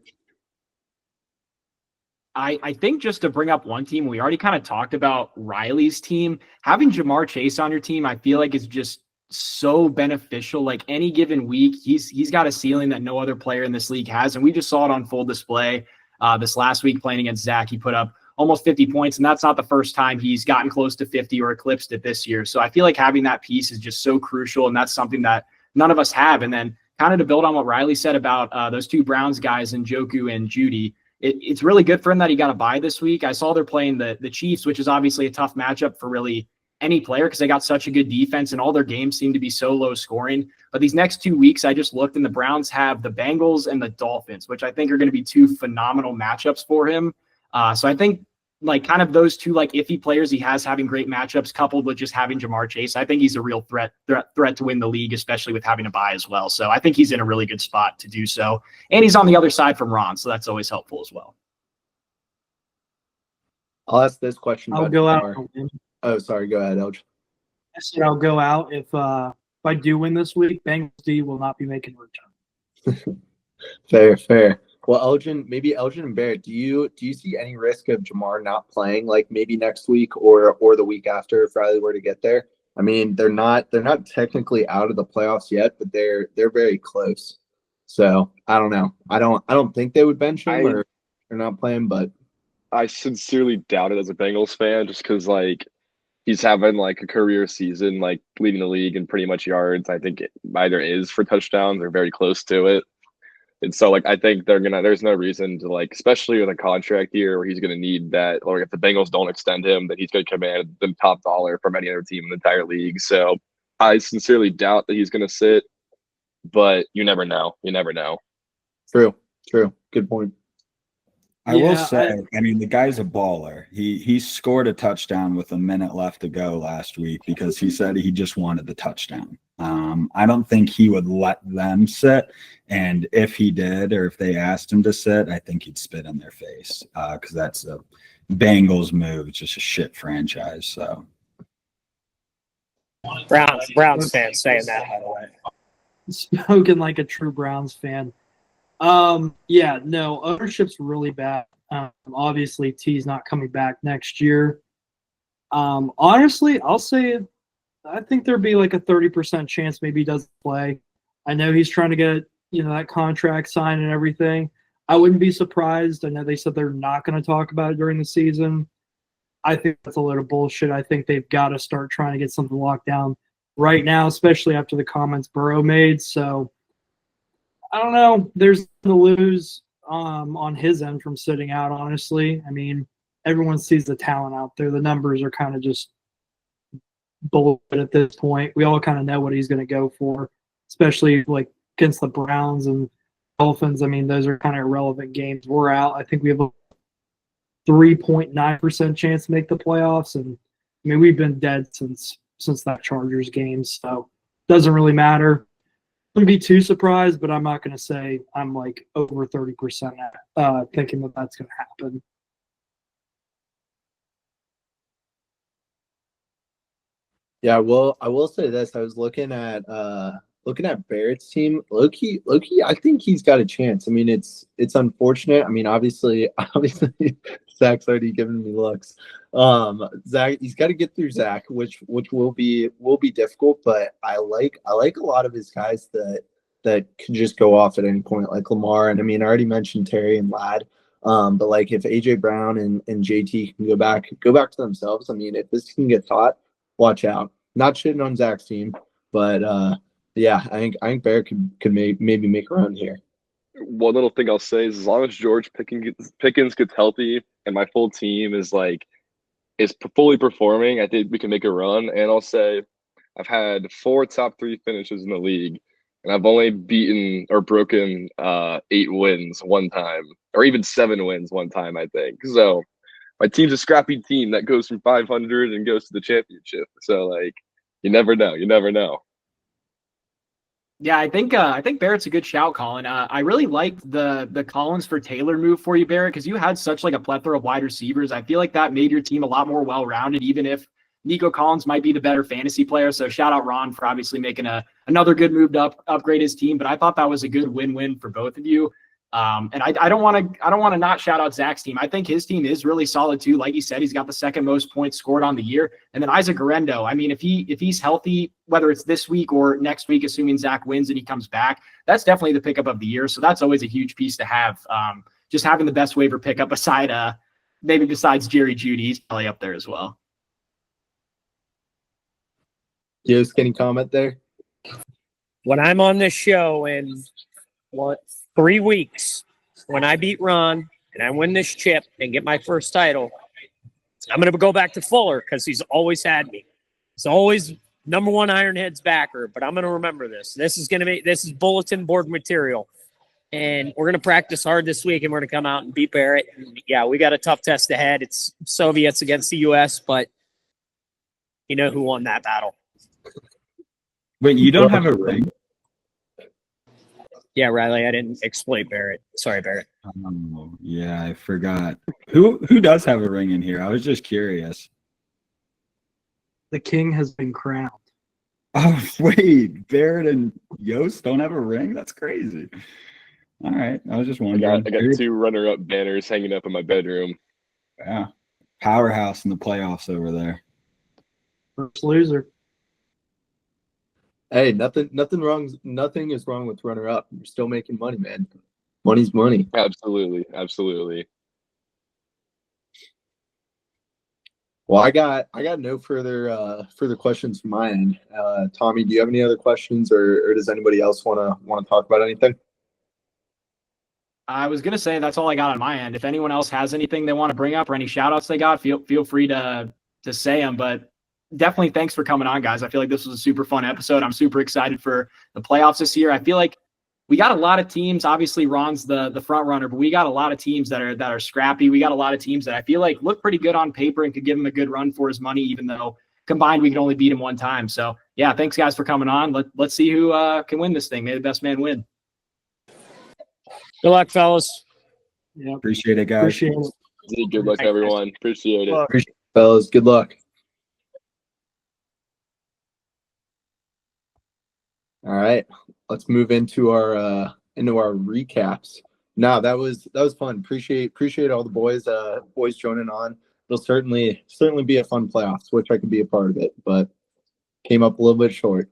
I think just to bring up one team, we already kind of talked about Riley's team. Having Jamar Chase on your team, I feel like is just so beneficial. Like any given week, he's got a ceiling that no other player in this league has, and we just saw it on full display this last week playing against Zach. He put up almost 50 points, and that's not the first time he's gotten close to 50 or eclipsed it this year. So I feel like having that piece is just so crucial, and that's something that none of us have. And then kind of to build on what Riley said about those two Browns guys, Njoku and Judy, it's really good for him that he got a bye this week. I saw they're playing the Chiefs, which is obviously a tough matchup for really any player because they got such a good defense and all their games seem to be so low scoring. But these next 2 weeks, I just looked and the Browns have the Bengals and the Dolphins, which I think are going to be two phenomenal matchups for him. So I think like kind of those two like iffy players he has having great matchups coupled with just having Jamar Chase, I think he's a real threat to win the league, especially with having a bye as well. So I think he's in a really good spot to do so. And he's on the other side from Ron, so that's always helpful as well.
I'll ask this question.
I'll
about
go
Jamar.
out.
Oh, sorry. Go ahead, Elge.
I said I'll go out if I do win this week. Bengals D will not be making a return.
Fair. Well, Elgin and Barrett, do you see any risk of Jamar not playing like maybe next week or the week after if Riley were to get there? I mean, they're not technically out of the playoffs yet, but they're very close. So I don't know. I don't think they would bench him or they're not playing, but
I sincerely doubt it as a Bengals fan, just because like he's having like a career season, like leading the league in pretty much yards. I think it either is for touchdowns or very close to it. And so, like, I think there's no reason to, like, especially with a contract year where he's going to need that, or if the Bengals don't extend him, then he's going to command the top dollar from any other team in the entire league. So I sincerely doubt that he's going to sit, but you never know. You never know.
True. Good point.
I will say, I mean, the guy's a baller. He scored a touchdown with a minute left to go last week because he said he just wanted the touchdown. I don't think he would let them sit. And if he did, or if they asked him to sit, I think he'd spit in their face because that's a Bengals move. It's just a shit franchise. So
Browns fans saying that, by the way.
Spoken like a true Browns fan. Ownership's really bad. Obviously, T's not coming back next year. Honestly, I'll say I think there'd be like a 30% chance maybe he doesn't play. I know he's trying to get that contract signed and everything. I wouldn't be surprised. I know they said they're not going to talk about it during the season. I think that's a little bullshit. I think they've got to start trying to get something locked down right now, especially after the comments Burrow made. So I don't know. There's to lose on his end from sitting out, honestly. I mean, everyone sees the talent out there. The numbers are kind of just bullshit at this point. We all kind of know what he's going to go for, especially like against the Browns and Dolphins. I mean, those are kind of irrelevant games. We're out. I think we have a 3.9% chance to make the playoffs. And I mean, we've been dead since that Chargers game. So it doesn't really matter. Wouldn't be too surprised, but I'm not going to say I'm like over 30% thinking that that's going to happen.
Yeah, well, I will say this. I was looking at Barrett's team. Loki, I think he's got a chance. I mean, it's unfortunate. I mean, obviously Zach's already given me looks. Zach, he's got to get through Zach, which will be difficult, but I like a lot of his guys that could just go off at any point, like Lamar. And I mean, I already mentioned Terry and Ladd. But like if AJ Brown and JT can go back to themselves, I mean, if this can get taught, watch out. Not shitting on Zach's team, but yeah, I think Barrett could maybe make a run here.
One little thing I'll say is as long as George Pickens gets healthy and my full team is like is fully performing, I think we can make a run. And I'll say I've had 4 top 3 finishes in the league, and I've only beaten or broken 8 wins one time, or even 7 wins one time, I think. So my team's a scrappy team that goes from 500 and goes to the championship. So like, you never know. You never know.
Yeah, I think Barrett's a good shout, Colin. I really liked the Collins for Taylor move for you, Barrett, because you had such like a plethora of wide receivers. I feel like that made your team a lot more well-rounded, even if Nico Collins might be the better fantasy player. So shout out Ron for obviously making another good move to upgrade his team. But I thought that was a good win-win for both of you. And I don't want to not shout out Zach's team. I think his team is really solid too. Like he said, he's got the second most points scored on the year. And then Isaac Garendo, I mean, if he's healthy, whether it's this week or next week, assuming Zach wins and he comes back, that's definitely the pickup of the year. So that's always a huge piece to have. Just having the best waiver pickup maybe besides Jerry Jeudy, he's probably up there as well.
Yes, any comment there?
When I'm on this show in 3 weeks, when I beat Ron and I win this chip and get my first title, I'm going to go back to Fuller because he's always had me. He's always number one Ironheads backer, but I'm going to remember this. This is bulletin board material. And we're going to practice hard this week, and we're going to come out and beat Barrett. And yeah, we got a tough test ahead. It's Soviets against the U.S., but you know who won that battle.
Wait, you don't have a ring?
Yeah, Riley, I didn't exploit Barrett. Sorry, Barrett.
Oh, yeah, I forgot. Who does have a ring in here? I was just curious.
The king has been crowned.
Oh, wait, Barrett and Yost don't have a ring? That's crazy. All right, I was just
I
wondering.
got 2 runner-up banners hanging up in my bedroom.
Yeah, powerhouse in the playoffs over there.
First loser.
Hey, nothing is wrong with runner up. You're still making money, man. Money's money.
Absolutely. Absolutely.
Well, I got no further questions from my end. Tommy, do you have any other questions, or does anybody else want to talk about anything?
I was going to say that's all I got on my end. If anyone else has anything they want to bring up or any shout outs they got, feel free to say them. But definitely thanks for coming on, guys. I feel like this was a super fun episode. I'm super excited for the playoffs this year. I feel like we got a lot of teams. Obviously, Ron's the front runner, but we got a lot of teams that are scrappy. We got a lot of teams that I feel like look pretty good on paper and could give him a good run for his money, even though combined we can only beat him one time. So yeah, thanks guys for coming on. Let's see who can win this thing. May the best man win.
Good luck, fellas.
Yeah,
Appreciate it, guys.
appreciate it.
Good luck, everyone. Appreciate it.
Appreciate it, fellas. Good luck. All right, let's move into our recaps. No, that was fun. Appreciate all the boys joining on. It'll certainly be a fun playoffs, which I could be a part of it, but came up a little bit short.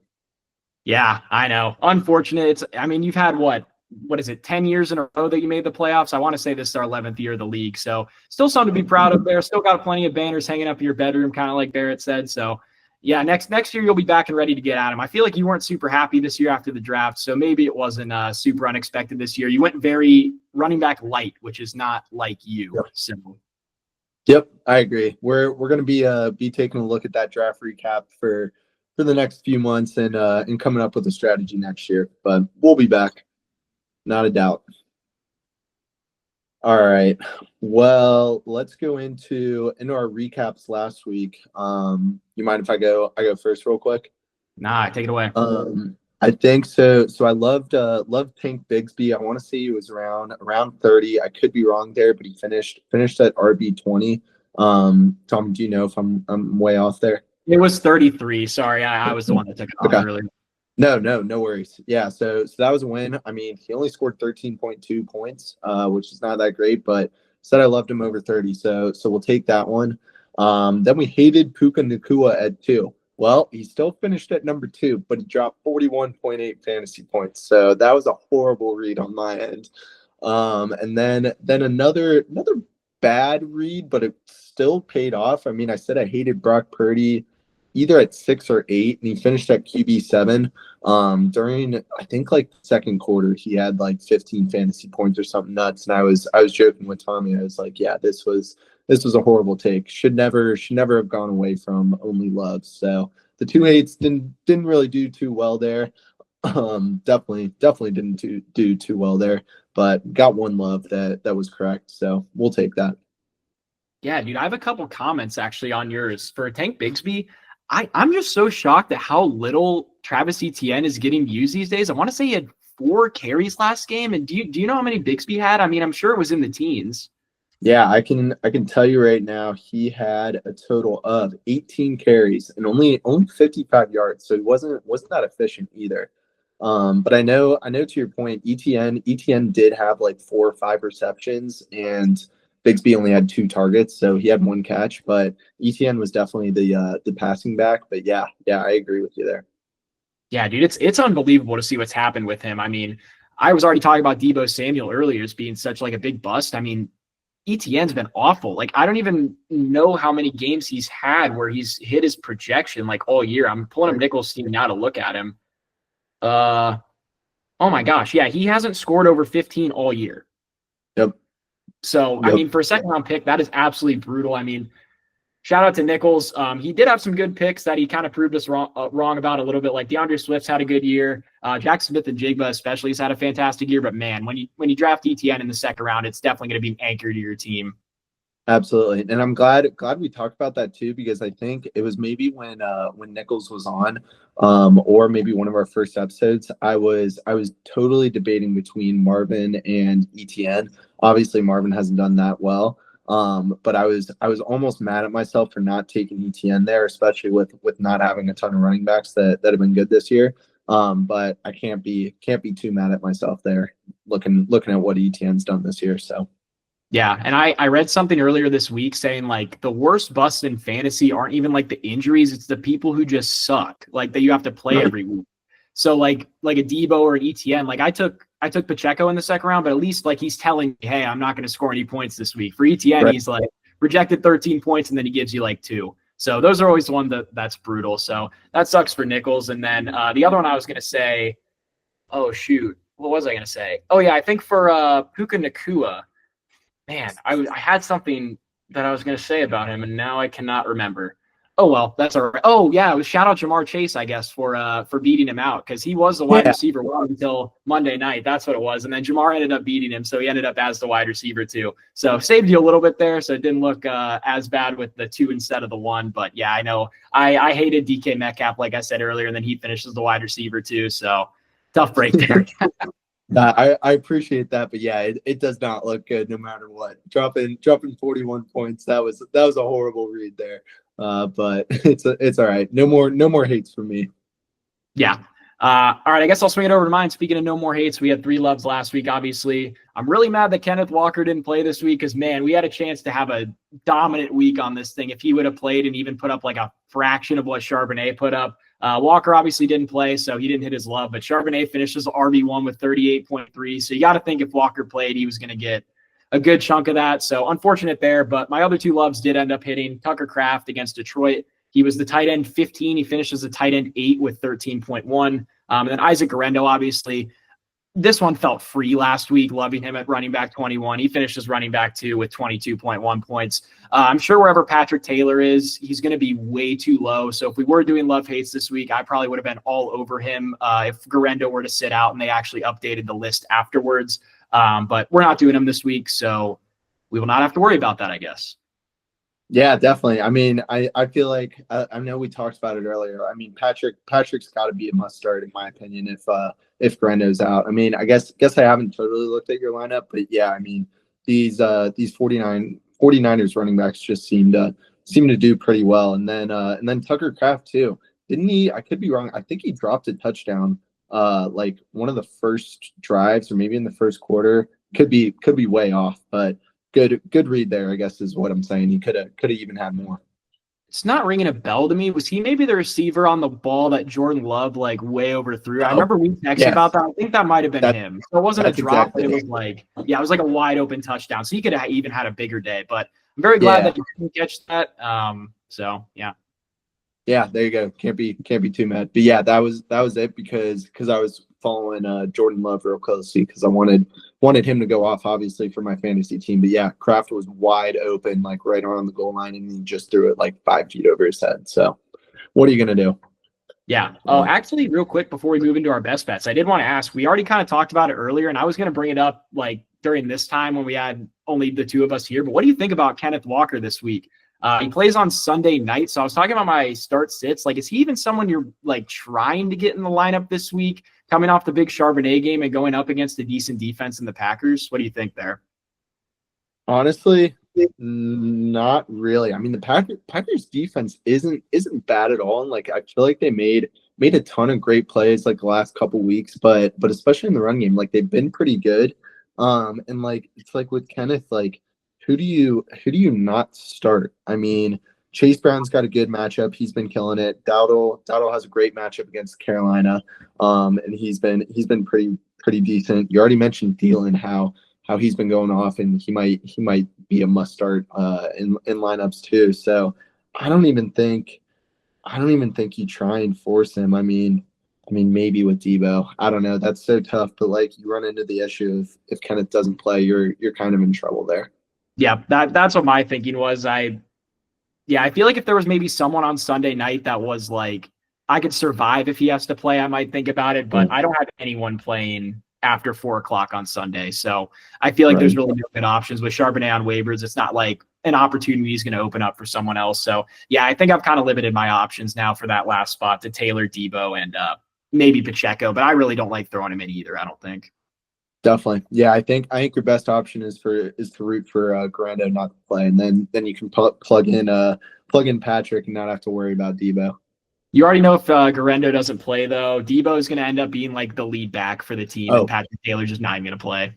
Yeah, I know. Unfortunate. You've had what is it, 10 years in a row that you made the playoffs? I want to say this is our 11th year of the league. So still something to be proud of there. Still got plenty of banners hanging up in your bedroom, kind of like Barrett said. So yeah, next year you'll be back and ready to get at him. I feel like you weren't super happy this year after the draft, so maybe it wasn't super unexpected this year. You went very running back light, which is not like you.
Yep.
So
Yep, I agree. We're going to be taking a look at that draft recap for the next few months and coming up with a strategy next year. But we'll be back. Not a doubt. All right. Well, let's go into our recaps last week. You mind if I go first real quick?
nah, take it away.
I think so. So I loved Tank Bigsby. I want to say he was around 30. I could be wrong there, but he finished at RB20. Tom, do you know if I'm way off there?
It was 33. Sorry, I was the one that took it off earlier.
No worries. Yeah, so that was a win. I mean, he only scored 13.2 points, which is not that great, but said I loved him over 30. So we'll take that one. Then we hated Puka Nacua at 2. Well, he still finished at number 2, but he dropped 41.8 fantasy points. So that was a horrible read on my end. And then another bad read, but it still paid off. I mean, I said I hated Brock Purdy either at 6 or 8, and he finished at QB 7. During I think like the second quarter, he had like 15 fantasy points or something nuts. And I was joking with Tommy. I was like, yeah, this was a horrible take. Should never have gone away from only Love. So the 2 8s didn't really do too well there. Definitely didn't do too well there, but got one love that was correct. So we'll take that.
Yeah, dude, I have a couple comments actually on yours for Tank Bigsby. I'm just so shocked at how little Travis Etienne is getting used these days. I want to say he had 4 carries last game. And do you know how many Bigsby had? I mean, I'm sure it was in the teens.
Yeah, I can tell you right now, he had a total of 18 carries and only 55 yards. So he wasn't that efficient either. But I know to your point, ETN did have like 4 or 5 receptions, and Bigsby only had 2 targets, so he had 1 catch. But ETN was definitely the passing back. But yeah, I agree with you there.
Yeah, dude, it's unbelievable to see what's happened with him. I mean, I was already talking about Deebo Samuel earlier as being such like a big bust. I mean, ETN's been awful. Like, I don't even know how many games he's had where he's hit his projection like all year. I'm pulling up Nichols' team now to look at him. Oh my gosh, yeah, he hasn't scored over 15 all year.
Yep.
So, I mean, for a second round pick, that is absolutely brutal. I mean, shout out to Nichols. He did have some good picks that he kind of proved us wrong about a little bit. Like DeAndre Swift's had a good year. Jackson Smith and Jigba especially has had a fantastic year. But man, when you draft ETN in the second round, it's definitely going to be an anchor to your team.
Absolutely. And I'm glad we talked about that too, because I think it was maybe when Nichols was on, or maybe one of our first episodes, I was totally debating between Marvin and ETN. Obviously Marvin hasn't done that well. But I was almost mad at myself for not taking ETN there, especially with not having a ton of running backs that have been good this year. But I can't be too mad at myself there, looking at what ETN's done this year. So
yeah, and I read something earlier this week saying like the worst busts in fantasy aren't even like the injuries, it's the people who just suck, like that you have to play every week. So like a Debo or an ETN, like I took Pacheco in the second round, but at least like he's telling me, hey, I'm not going to score any points this week. For ETN, right, he's like projected 13 points and then he gives you like 2. So those are always the one that's brutal. So that sucks for Nichols. And then the other one I was going to say, oh shoot, what was I going to say? Oh yeah, I think for Puka Nacua. Man, I had something that I was going to say about him, and now I cannot remember. Oh, well, that's all right. Oh, yeah, it was shout out Jamar Chase, I guess, for beating him out, because he was the wide receiver one until Monday night. That's what it was. And then Jamar ended up beating him, so he ended up as the wide receiver too. So saved you a little bit there, so it didn't look as bad with the 2 instead of the 1. But, yeah, I know. I hated DK Metcalf, like I said earlier, and then he finishes the wide receiver too. So tough break there.
I appreciate that, but yeah, it does not look good no matter what. Dropping 41 points, that was a horrible read there. But it's all right. No more hates from me.
Yeah. All right, I guess I'll swing it over to mine. Speaking of no more hates, we had 3 loves last week, obviously. I'm really mad that Kenneth Walker didn't play this week because, man, we had a chance to have a dominant week on this thing. If he would have played and even put up like a fraction of what Charbonnet put up. Walker obviously didn't play, so he didn't hit his love, but Charbonnet finishes RB1 with 38.3. So you got to think if Walker played, he was going to get a good chunk of that. So unfortunate there, but my other 2 loves did end up hitting. Tucker Kraft against Detroit. He was the tight end 15. He finishes the tight end 8 with 13.1. And then Isaac Garendo, obviously, this one felt free last week, loving him at running back 21. He finished as running back 2 with 22.1 points. I'm sure wherever Patrick Taylor is, he's going to be way too low. So if we were doing love hates this week, I probably would have been all over him if Garendo were to sit out and they actually updated the list afterwards. But we're not doing him this week, so we will not have to worry about that, I guess.
Yeah, definitely. I mean, I feel like I know we talked about it earlier. I mean, Patrick's got to be a must start in my opinion if Garendo's out. I mean, I guess I haven't totally looked at your lineup, but yeah, I mean, these 49ers running backs just seem to do pretty well. And then Tucker Kraft too. Didn't he? I could be wrong. I think he dropped a touchdown like one of the first drives or maybe in the first quarter. Could be way off, but good read there, I guess is what I'm saying. He could have even had more.
It's not ringing a bell to me. Was he maybe the receiver on the ball that Jordan Love like way overthrew? I remember we texted about that. I think that might have been him. So it wasn't a drop, but it was like, yeah, it was like a wide open touchdown. So he could have even had a bigger day. But I'm very glad that you didn't catch that. So yeah.
Yeah, there you go. Can't be too mad. But yeah, that was it because I was following Jordan Love real closely because I wanted him to go off obviously for my fantasy team. But yeah, Kraft was wide open, like right around the goal line, and he just threw it like 5 feet over his head. So what are you gonna do?
Yeah. Oh, actually, real quick before we move into our best bets, I did want to ask. We already kind of talked about it earlier, and I was going to bring it up like during this time when we had only the two of us here. But what do you think about Kenneth Walker this week? He plays on Sunday night, so I was talking about my start sits. Like, is he even someone you're like trying to get in the lineup this week, coming off the big Charbonnet game and going up against a decent defense in the Packers? What do you think there?
Honestly, not really. I mean, the Packers defense isn't bad at all, and like I feel like they made a ton of great plays like the last couple weeks, but especially in the run game, like they've been pretty good. And like it's like with Kenneth, like who do you not start? I mean, Chase Brown's got a good matchup. He's been killing it. Dowdle has a great matchup against Carolina. And he's been pretty decent. You already mentioned Thielen, how he's been going off, and he might be a must start in lineups too. So I don't even think you try and force him. I mean maybe with Debo. I don't know. That's so tough. But like you run into the issue of if Kenneth doesn't play, you're kind of in trouble there.
Yeah, that's what my thinking was. I feel like if there was maybe someone on Sunday night that was like I could survive if he has to play, I might think about it. But I don't have anyone playing after 4 o'clock on Sunday. So I feel like there's really no good options with Charbonnet on waivers. It's not like an opportunity is going to open up for someone else. So yeah, I think I've kind of limited my options now for that last spot to Taylor, Debo, and maybe Pacheco, but I really don't like throwing him in either. I don't think.
Definitely. Yeah, I think your best option is to root for Grando not to play, and then you can plug in Patrick and not have to worry about Debo.
You already know if Garendo doesn't play, though, Debo is going to end up being like the lead back for the team, and Patrick Taylor's just not even going to play.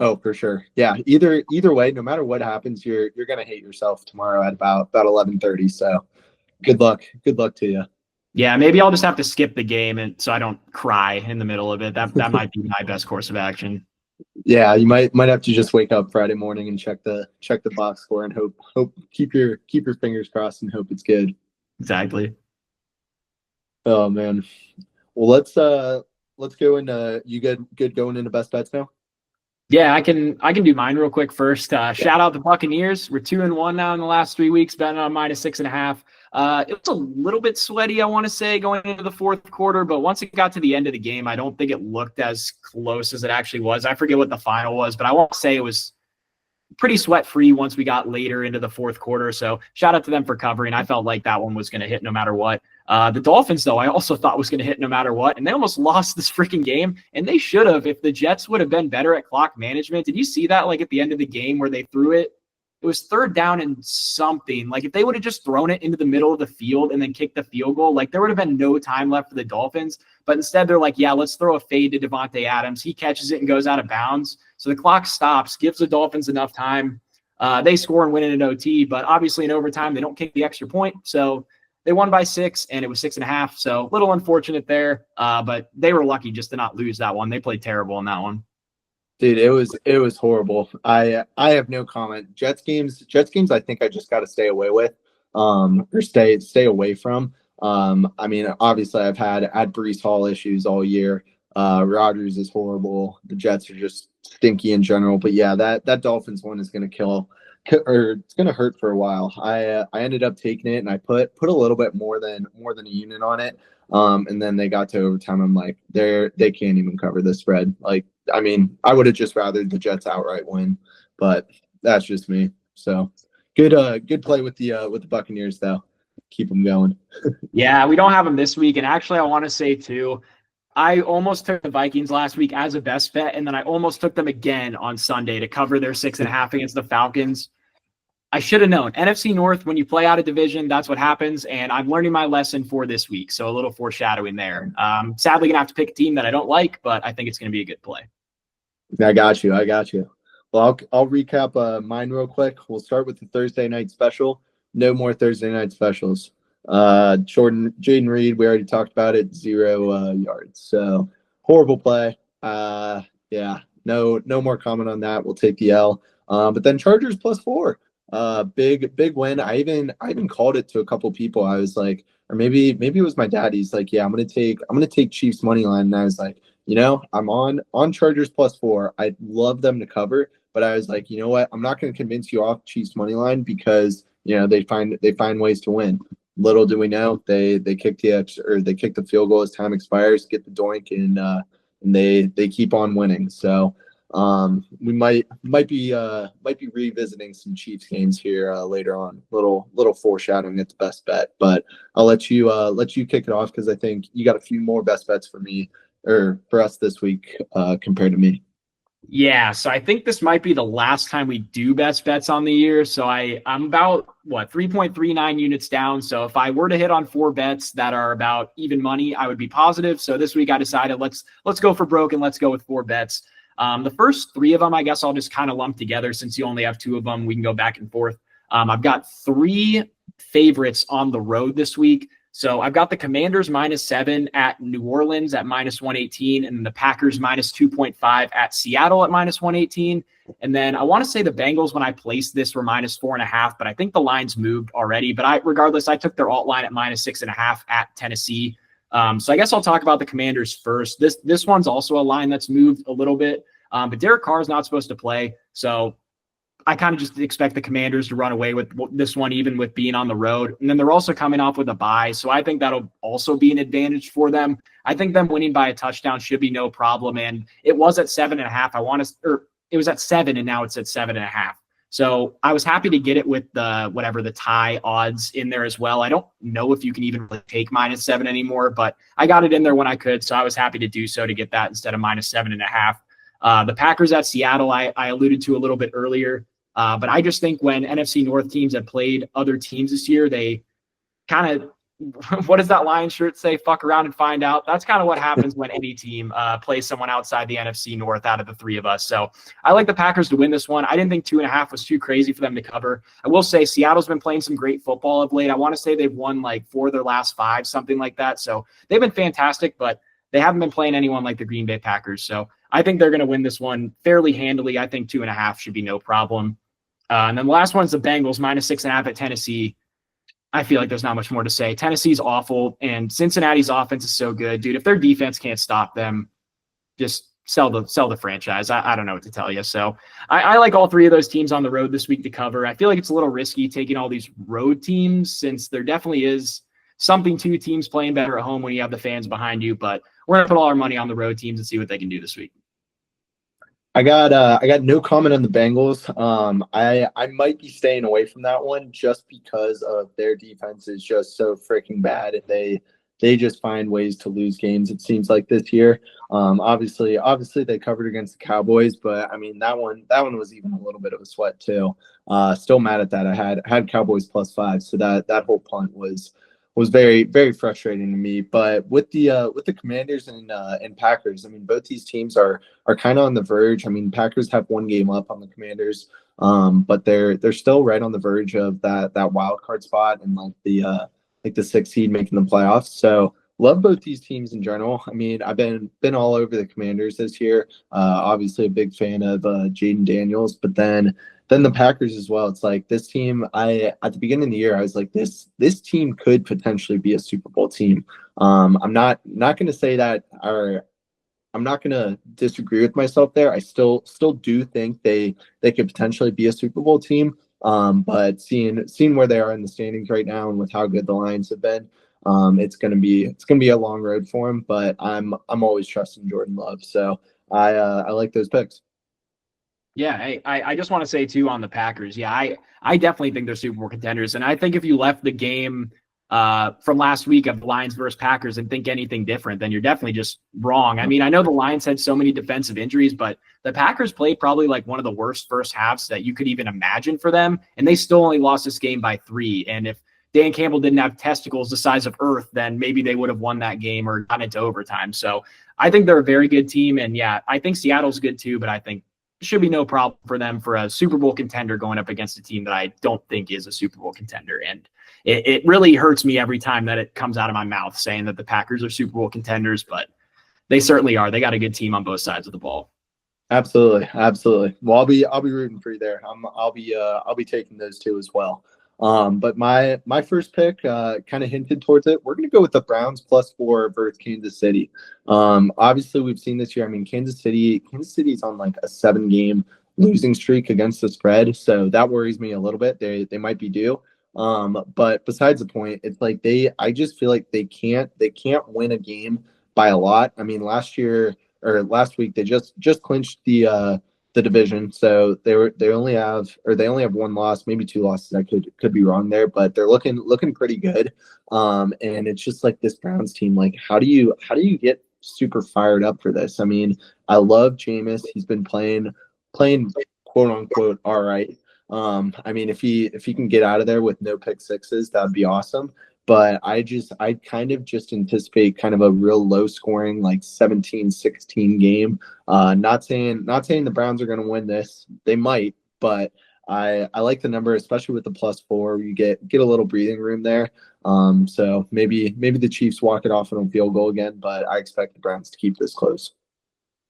Oh, for sure. Yeah. Either way, no matter what happens, you're going to hate yourself tomorrow at about 11:30. So good luck. Good luck to you.
Yeah, maybe I'll just have to skip the game and so I don't cry in the middle of it. That might be my best course of action.
Yeah, you might have to just wake up Friday morning and check the box score and hope keep your fingers crossed and hope it's good.
Exactly.
Oh man. Well, let's go into you good going into best bets now?
Yeah, I can do mine real quick first. Shout out the Buccaneers. We're 2-1 now in the last 3 weeks, betting on -6.5. It was a little bit sweaty, I want to say, going into the fourth quarter, but once it got to the end of the game, I don't think it looked as close as it actually was. I forget what the final was, but I want to say it was pretty sweat-free once we got later into the fourth quarter. So shout out to them for covering. I felt like that one was going to hit no matter what. The Dolphins, though, I also thought was going to hit no matter what, and they almost lost this freaking game, and they should have if the Jets would have been better at clock management. Did you see that, like, at the end of the game where they threw it? It was third down and something. Like, if they would have just thrown it into the middle of the field and then kicked the field goal, like, there would have been no time left for the Dolphins. But instead, they're like, yeah, let's throw a fade to Devontae Adams. He catches it and goes out of bounds. So the clock stops, gives the Dolphins enough time. They score and win in an OT, but obviously in overtime, they don't kick the extra point. So they won by 6, and it was 6.5. So a little unfortunate there, but they were lucky just to not lose that one. They played terrible in that one.
Dude, it was horrible. I have no comment. Jets games, I think I just got to stay away with, or stay away from. I mean, obviously I've had Breece Hall issues all year. Rodgers is horrible. The Jets are just stinky in general. But yeah, that Dolphins one is going to kill, or it's going to hurt for a while. I ended up taking it and I put a little bit more than a unit on it. And then they got to overtime. I'm like, they can't even cover this spread. Like, I mean, I would have just rather the Jets outright win, but that's just me. So good play with the Buccaneers though. Keep them going.
Yeah, we don't have them this week. And actually, I want to say too, I almost took the Vikings last week as a best bet, and then I almost took them again on Sunday to cover their 6.5 against the Falcons. I should have known. NFC North, when you play out of division, that's what happens, and I'm learning my lesson for this week, so a little foreshadowing there. Sadly, going to have to pick a team that I don't like, but I think it's going to be a good play.
I got you. Well, I'll recap mine real quick. We'll start with the Thursday night special. No more Thursday night specials. Jaden Reed, we already talked about it, 0 yards. So horrible play. Yeah, no more comment on that. We'll take the L. But then Chargers +4. Big win. I even called it to a couple people. I was like, or maybe it was my dad. He's like, yeah, I'm gonna take Chiefs money line, and I was like, I'm on Chargers +4. I'd love them to cover, but I was like, you know what? I'm not gonna convince you off Chiefs money line because they find ways to win. Little do we know, they kick they kick the field goal as time expires, get the doink, and they keep on winning. So we might be revisiting some Chiefs games here later on. Little foreshadowing at the best bet, but I'll let you kick it off because I think you got a few more best bets for me or for us this week compared to me.
Yeah, so I think this might be the last time we do best bets on the year. So I'm about 3.39 units down. So if I were to hit on 4 bets that are about even money, I would be positive. So this week I decided let's go for broke and let's go with 4 bets. The first 3 of them, I guess I'll just kind of lump together since you only have 2 of them. We can go back and forth. I've got 3 favorites on the road this week. So I've got the Commanders -7 at New Orleans at -118, and the Packers -2.5 at Seattle at -118. And then I want to say the Bengals, when I placed this, were -4.5, but I think the line's moved already. But regardless, I took their alt line at -6.5 at Tennessee. So I guess I'll talk about the Commanders first. This one's also a line that's moved a little bit, but Derek Carr is not supposed to play. So I kind of just expect the Commanders to run away with this one, even with being on the road. And then they're also coming off with a bye. So I think that'll also be an advantage for them. I think them winning by a touchdown should be no problem. And it was at 7.5. It was at 7 and now it's at 7.5. So I was happy to get it with the tie odds in there as well. I don't know if you can even really take -7 anymore, but I got it in there when I could. So I was happy to do so to get that instead of -7.5. The Packers at Seattle, I alluded to a little bit earlier. But I just think when NFC North teams have played other teams this year, they kind of, what does that Lions shirt say? Fuck around and find out. That's kind of what happens when any team plays someone outside the NFC North out of the 3 of us. So I like the Packers to win this one. I didn't think 2.5 was too crazy for them to cover. I will say Seattle's been playing some great football of late. I want to say they've won like 4 of their last 5, something like that. So they've been fantastic, but they haven't been playing anyone like the Green Bay Packers. So I think they're going to win this one fairly handily. I think 2.5 should be no problem. And then the last one's the Bengals -6.5 at Tennessee. I feel like there's not much more to say. Tennessee's awful, and Cincinnati's offense is so good, dude. If their defense can't stop them, just sell the franchise. I don't know what to tell you. So I like all 3 of those teams on the road this week to cover. I feel like it's a little risky taking all these road teams since there definitely is something to teams playing better at home when you have the fans behind you. But we're gonna put all our money on the road teams and see what they can do this week.
I got no comment on the Bengals. I might be staying away from that one just because of their defense is just so freaking bad, and they just find ways to lose games. It seems like this year. Obviously they covered against the Cowboys, but I mean that one was even a little bit of a sweat too. Still mad at that. I had Cowboys +5, so that whole punt was very, very frustrating to me. But with the Commanders and Packers, I mean, both these teams are kind of on the verge. I mean, Packers have 1 game up on the Commanders, but they're still right on the verge of that wild card spot and like the 6th seed making the playoffs. So love both these teams in general. I mean, I've been all over the Commanders this year. Obviously a big fan of Jaden Daniels, but then the Packers as well. It's like this team, at the beginning of the year, I was like, this team could potentially be a Super Bowl team. I'm not going to say that, or I'm not going to disagree with myself there. I still do think they could potentially be a Super Bowl team. But seeing where they are in the standings right now and with how good the Lions have been, it's going to be a long road for them. But I'm always trusting Jordan Love, so I like those picks.
Yeah, I just want to say too on the Packers. Yeah, I definitely think they're Super Bowl contenders, and I think if you left the game from last week of Lions versus Packers and think anything different, then you're definitely just wrong. I mean, I know the Lions had so many defensive injuries, but the Packers played probably like one of the worst first halves that you could even imagine for them, and they still only lost this game by 3. And if Dan Campbell didn't have testicles the size of Earth, then maybe they would have won that game or gotten into overtime. So I think they're a very good team, and yeah, I think Seattle's good too, but I think should be no problem for them for a Super Bowl contender going up against a team that I don't think is a Super Bowl contender. And it really hurts me every time that it comes out of my mouth saying that the Packers are Super Bowl contenders, but they certainly are. They got a good team on both sides of the ball.
Absolutely. Well, I'll be rooting for you there. I'll be taking those 2 as well. But my first pick kind of hinted towards it. We're going to go with the Browns +4 versus Kansas City. Obviously, we've seen this year. I mean, Kansas City's on like a 7-game losing streak against the spread, so that worries me a little bit. They might be due. But besides the point, it's like I just feel like they can't win a game by a lot. I mean, last week they just clinched the division, so they only have one loss, maybe 2 losses. I could be wrong there, but they're looking pretty good. And it's just like this Browns team. Like, how do you get super fired up for this? I mean, I love Jameis. He's been playing quote unquote all right. I mean, if he can get out of there with no pick sixes, that'd be awesome. But I kind of just anticipate kind of a real low scoring, like 17-16 game. Not saying the Browns are going to win this. They might, but I like the number, especially with the +4. You get a little breathing room there. So maybe the Chiefs walk it off on a field goal again, but I expect the Browns to keep this close.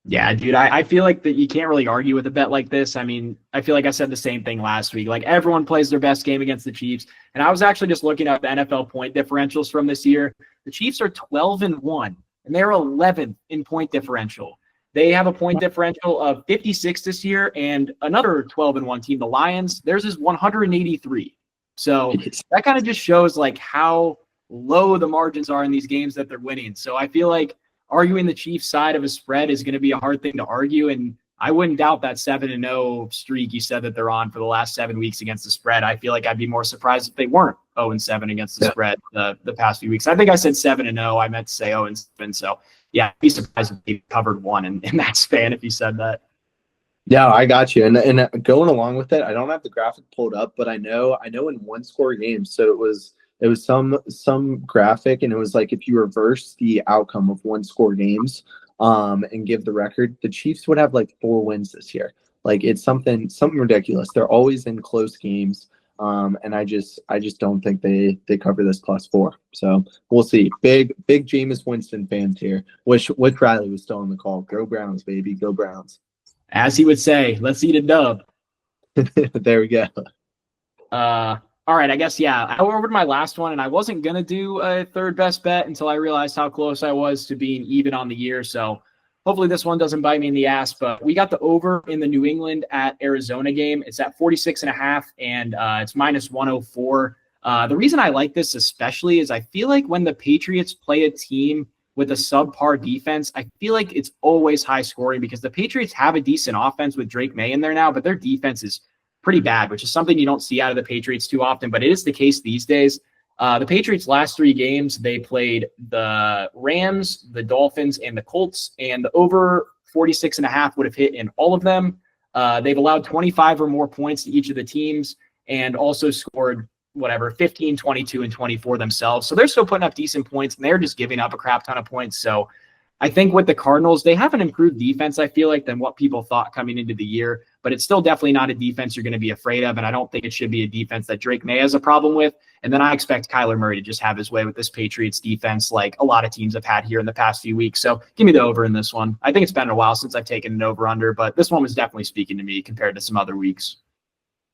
Yeah, dude, I feel like that you can't really argue with a bet like this. I mean, I feel like I said the same thing last week. Like, everyone plays their best game against the Chiefs. And I was actually just looking at the NFL point differentials from this year. The Chiefs are 12-1, and they're 11th in point differential. They have a point differential of 56 this year, and another 12-1 team, the Lions, theirs is 183. So that kind of just shows like how low the margins are in these games that they're winning. So I feel like arguing the Chiefs side of a spread is going to be a hard thing to argue. And I wouldn't doubt that 7-0 streak you said that they're on for the last 7 weeks against the spread. I feel like I'd be more surprised if they weren't 0-7 against the spread the past few weeks. I think I said 7-0. I meant to say 0-7. So yeah, I'd be surprised if they covered one in that span if you said that.
Yeah, I got you. And going along with it, I don't have the graphic pulled up, but I know in 1-score games. So it was some graphic, and it was like if you reverse the outcome of 1-score games and give the record, the Chiefs would have like 4 wins this year. Like, it's something ridiculous. They're always in close games. And I just don't think they cover this +4. So we'll see. Big Jameis Winston fans here. Wish Riley was still on the call. Go Browns, baby. Go Browns.
As he would say, let's eat a dub.
There we go.
All right, I guess, yeah. I went over to my last one, and I wasn't going to do a third best bet until I realized how close I was to being even on the year. So hopefully this one doesn't bite me in the ass. But we got the over in the New England at Arizona game. It's at 46.5, and it's -104. The reason I like this especially is I feel like when the Patriots play a team with a subpar defense, I feel like it's always high scoring because the Patriots have a decent offense with Drake May in there now, but their defense is pretty bad, which is something you don't see out of the Patriots too often, but it is the case these days. The Patriots' last 3 games, they played the Rams, the Dolphins, and the Colts, and the over 46.5 would have hit in all of them. They've allowed 25 or more points to each of the teams and also scored 15, 22, and 24 themselves. So they're still putting up decent points, and they're just giving up a crap ton of points. So I think with the Cardinals, they have an improved defense, I feel like, than what people thought coming into the year, but it's still definitely not a defense you're going to be afraid of, and I don't think it should be a defense that Drake May has a problem with. And then I expect Kyler Murray to just have his way with this Patriots defense like a lot of teams have had here in the past few weeks. So give me the over in this one. I think it's been a while since I've taken an over-under, but this one was definitely speaking to me compared to some other weeks.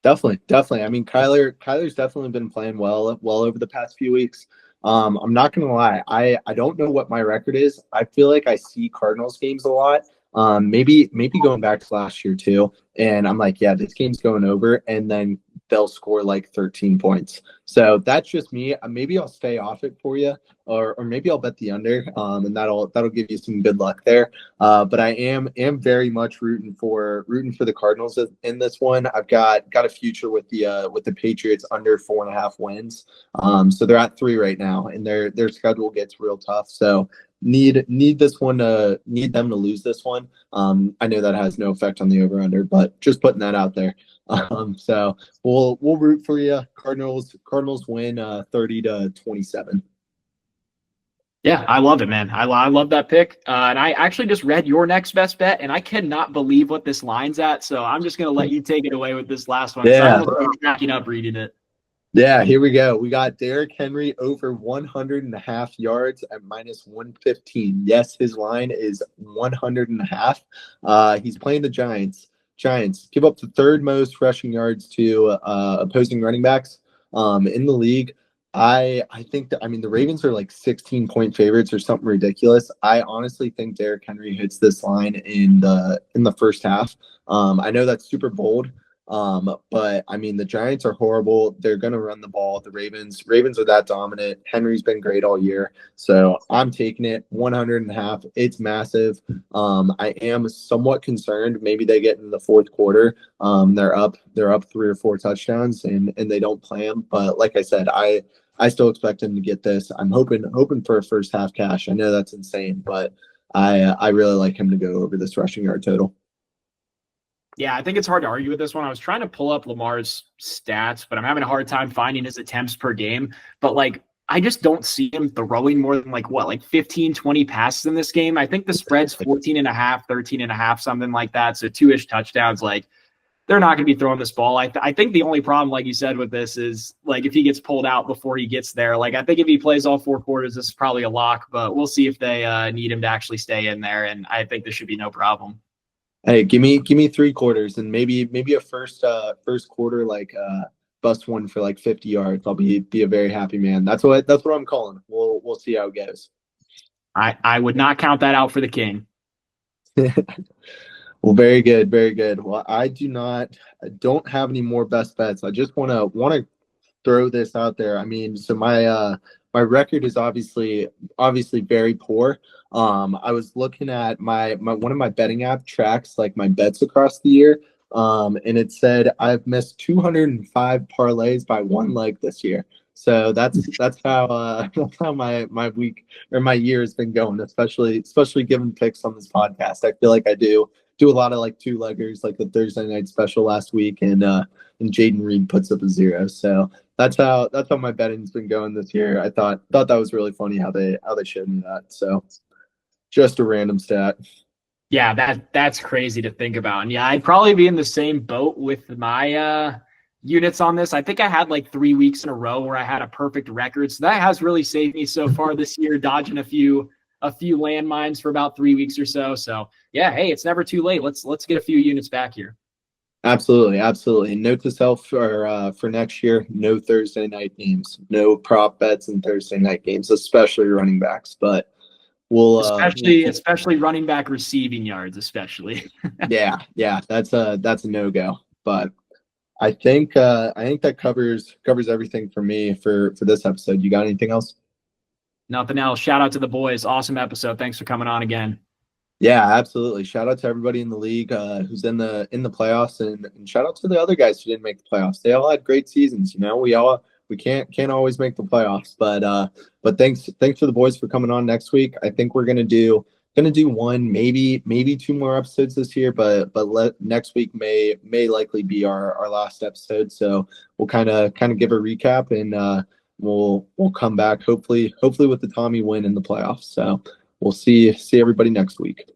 Definitely. I mean, Kyler's definitely been playing well over the past few weeks. I'm not gonna lie, I don't know what my record is. I feel like I see Cardinals games a lot. Maybe going back to last year too. And I'm like, yeah, this game's going over, and then they'll score like 13 points. So that's just me. Maybe I'll stay off it for you, or maybe I'll bet the under, and that'll give you some good luck there. But I am very much rooting for the Cardinals in this one. I've got a future with the Patriots under 4.5 wins. So they're at 3 right now, and their schedule gets real tough. So need them to lose this one. I know that has no effect on the over under, but just putting that out there. So we'll root for you. Cardinals win 30-27.
Yeah, I love it, man. I love that pick. And I actually just read your next best bet, and I cannot believe what this line's at. So I'm just going to let you take it away with this last one.
Yeah.
I'm almost cracking up reading it.
Yeah, here we go. We got Derrick Henry over 100.5 yards at -115. Yes, his line is 100.5. He's playing the Giants. Giants give up the 3rd most rushing yards to opposing running backs. in the league. I think that, I mean, the Ravens are like 16-point favorites or something ridiculous. I honestly think Derrick Henry hits this line in the first half. I know that's super bold, but I mean, the Giants are horrible. They're going to run the ball. The Ravens are that dominant. Henry's been great all year. So I'm taking it 100.5. It's massive. I am somewhat concerned. Maybe they get in the fourth quarter. They're up 3 or 4 touchdowns and they don't play them. But like I said, I still expect him to get this. I'm hoping for a first half cash. I know that's insane, but I really like him to go over this rushing yard total.
Yeah, I think it's hard to argue with this one. I was trying to pull up Lamar's stats, but I'm having a hard time finding his attempts per game. But like, I just don't see him throwing more than like 15, 20 passes in this game. I think the spread's 14.5, 13.5, something like that. So 2-ish touchdowns. Like, they're not going to be throwing this ball. I think the only problem, like you said, with this is like if he gets pulled out before he gets there. Like, I think if he plays all 4 quarters, this is probably a lock. But we'll see if they need him to actually stay in there. And I think this should be no problem.
Hey, give me 3 quarters and maybe a first quarter like bust one for like 50 yards. I'll be a very happy man. That's what I'm calling. We'll see how it goes.
I would not count that out for the King.
Well, very good, very good. Well, I don't have any more best bets. I just want to throw this out there. I mean, so my record is obviously very poor. I was looking at my one of my betting app tracks like my bets across the year. And it said I've missed 205 parlays by 1 leg this year. So that's how my week or my year has been going, especially giving picks on this podcast. I feel like I do a lot of like 2-leggers, like the Thursday night special last week, and Jaden Reed puts up a 0. So that's how my betting's been going this year. I thought that was really funny how they showed me that. So just a random stat.
Yeah, that's crazy to think about. And yeah, I'd probably be in the same boat with my units on this. I think I had like 3 weeks in a row where I had a perfect record. So that has really saved me so far this year, dodging a few landmines for about 3 weeks or so. So yeah, hey, it's never too late. Let's get a few units back here.
Absolutely. And note to self for next year, no Thursday night games, no prop bets and Thursday night games, especially running backs. But we'll
especially running back receiving yards, especially.
yeah, that's a no-go. But I think that covers everything for me for this episode. You got anything else?
Nothing else. Shout out to the boys. Awesome episode. Thanks for coming on again.
Yeah, absolutely. Shout out to everybody in the league who's in the playoffs, and shout out to the other guys who didn't make the playoffs. They all had great seasons. You know, we can't always make the playoffs, but thanks for the boys for coming on next week. I think we're gonna do 1, maybe 2 more episodes this year, but next week may likely be our last episode. So we'll kind of give a recap, and we'll come back hopefully with the Tommy win in the playoffs. So we'll see everybody next week.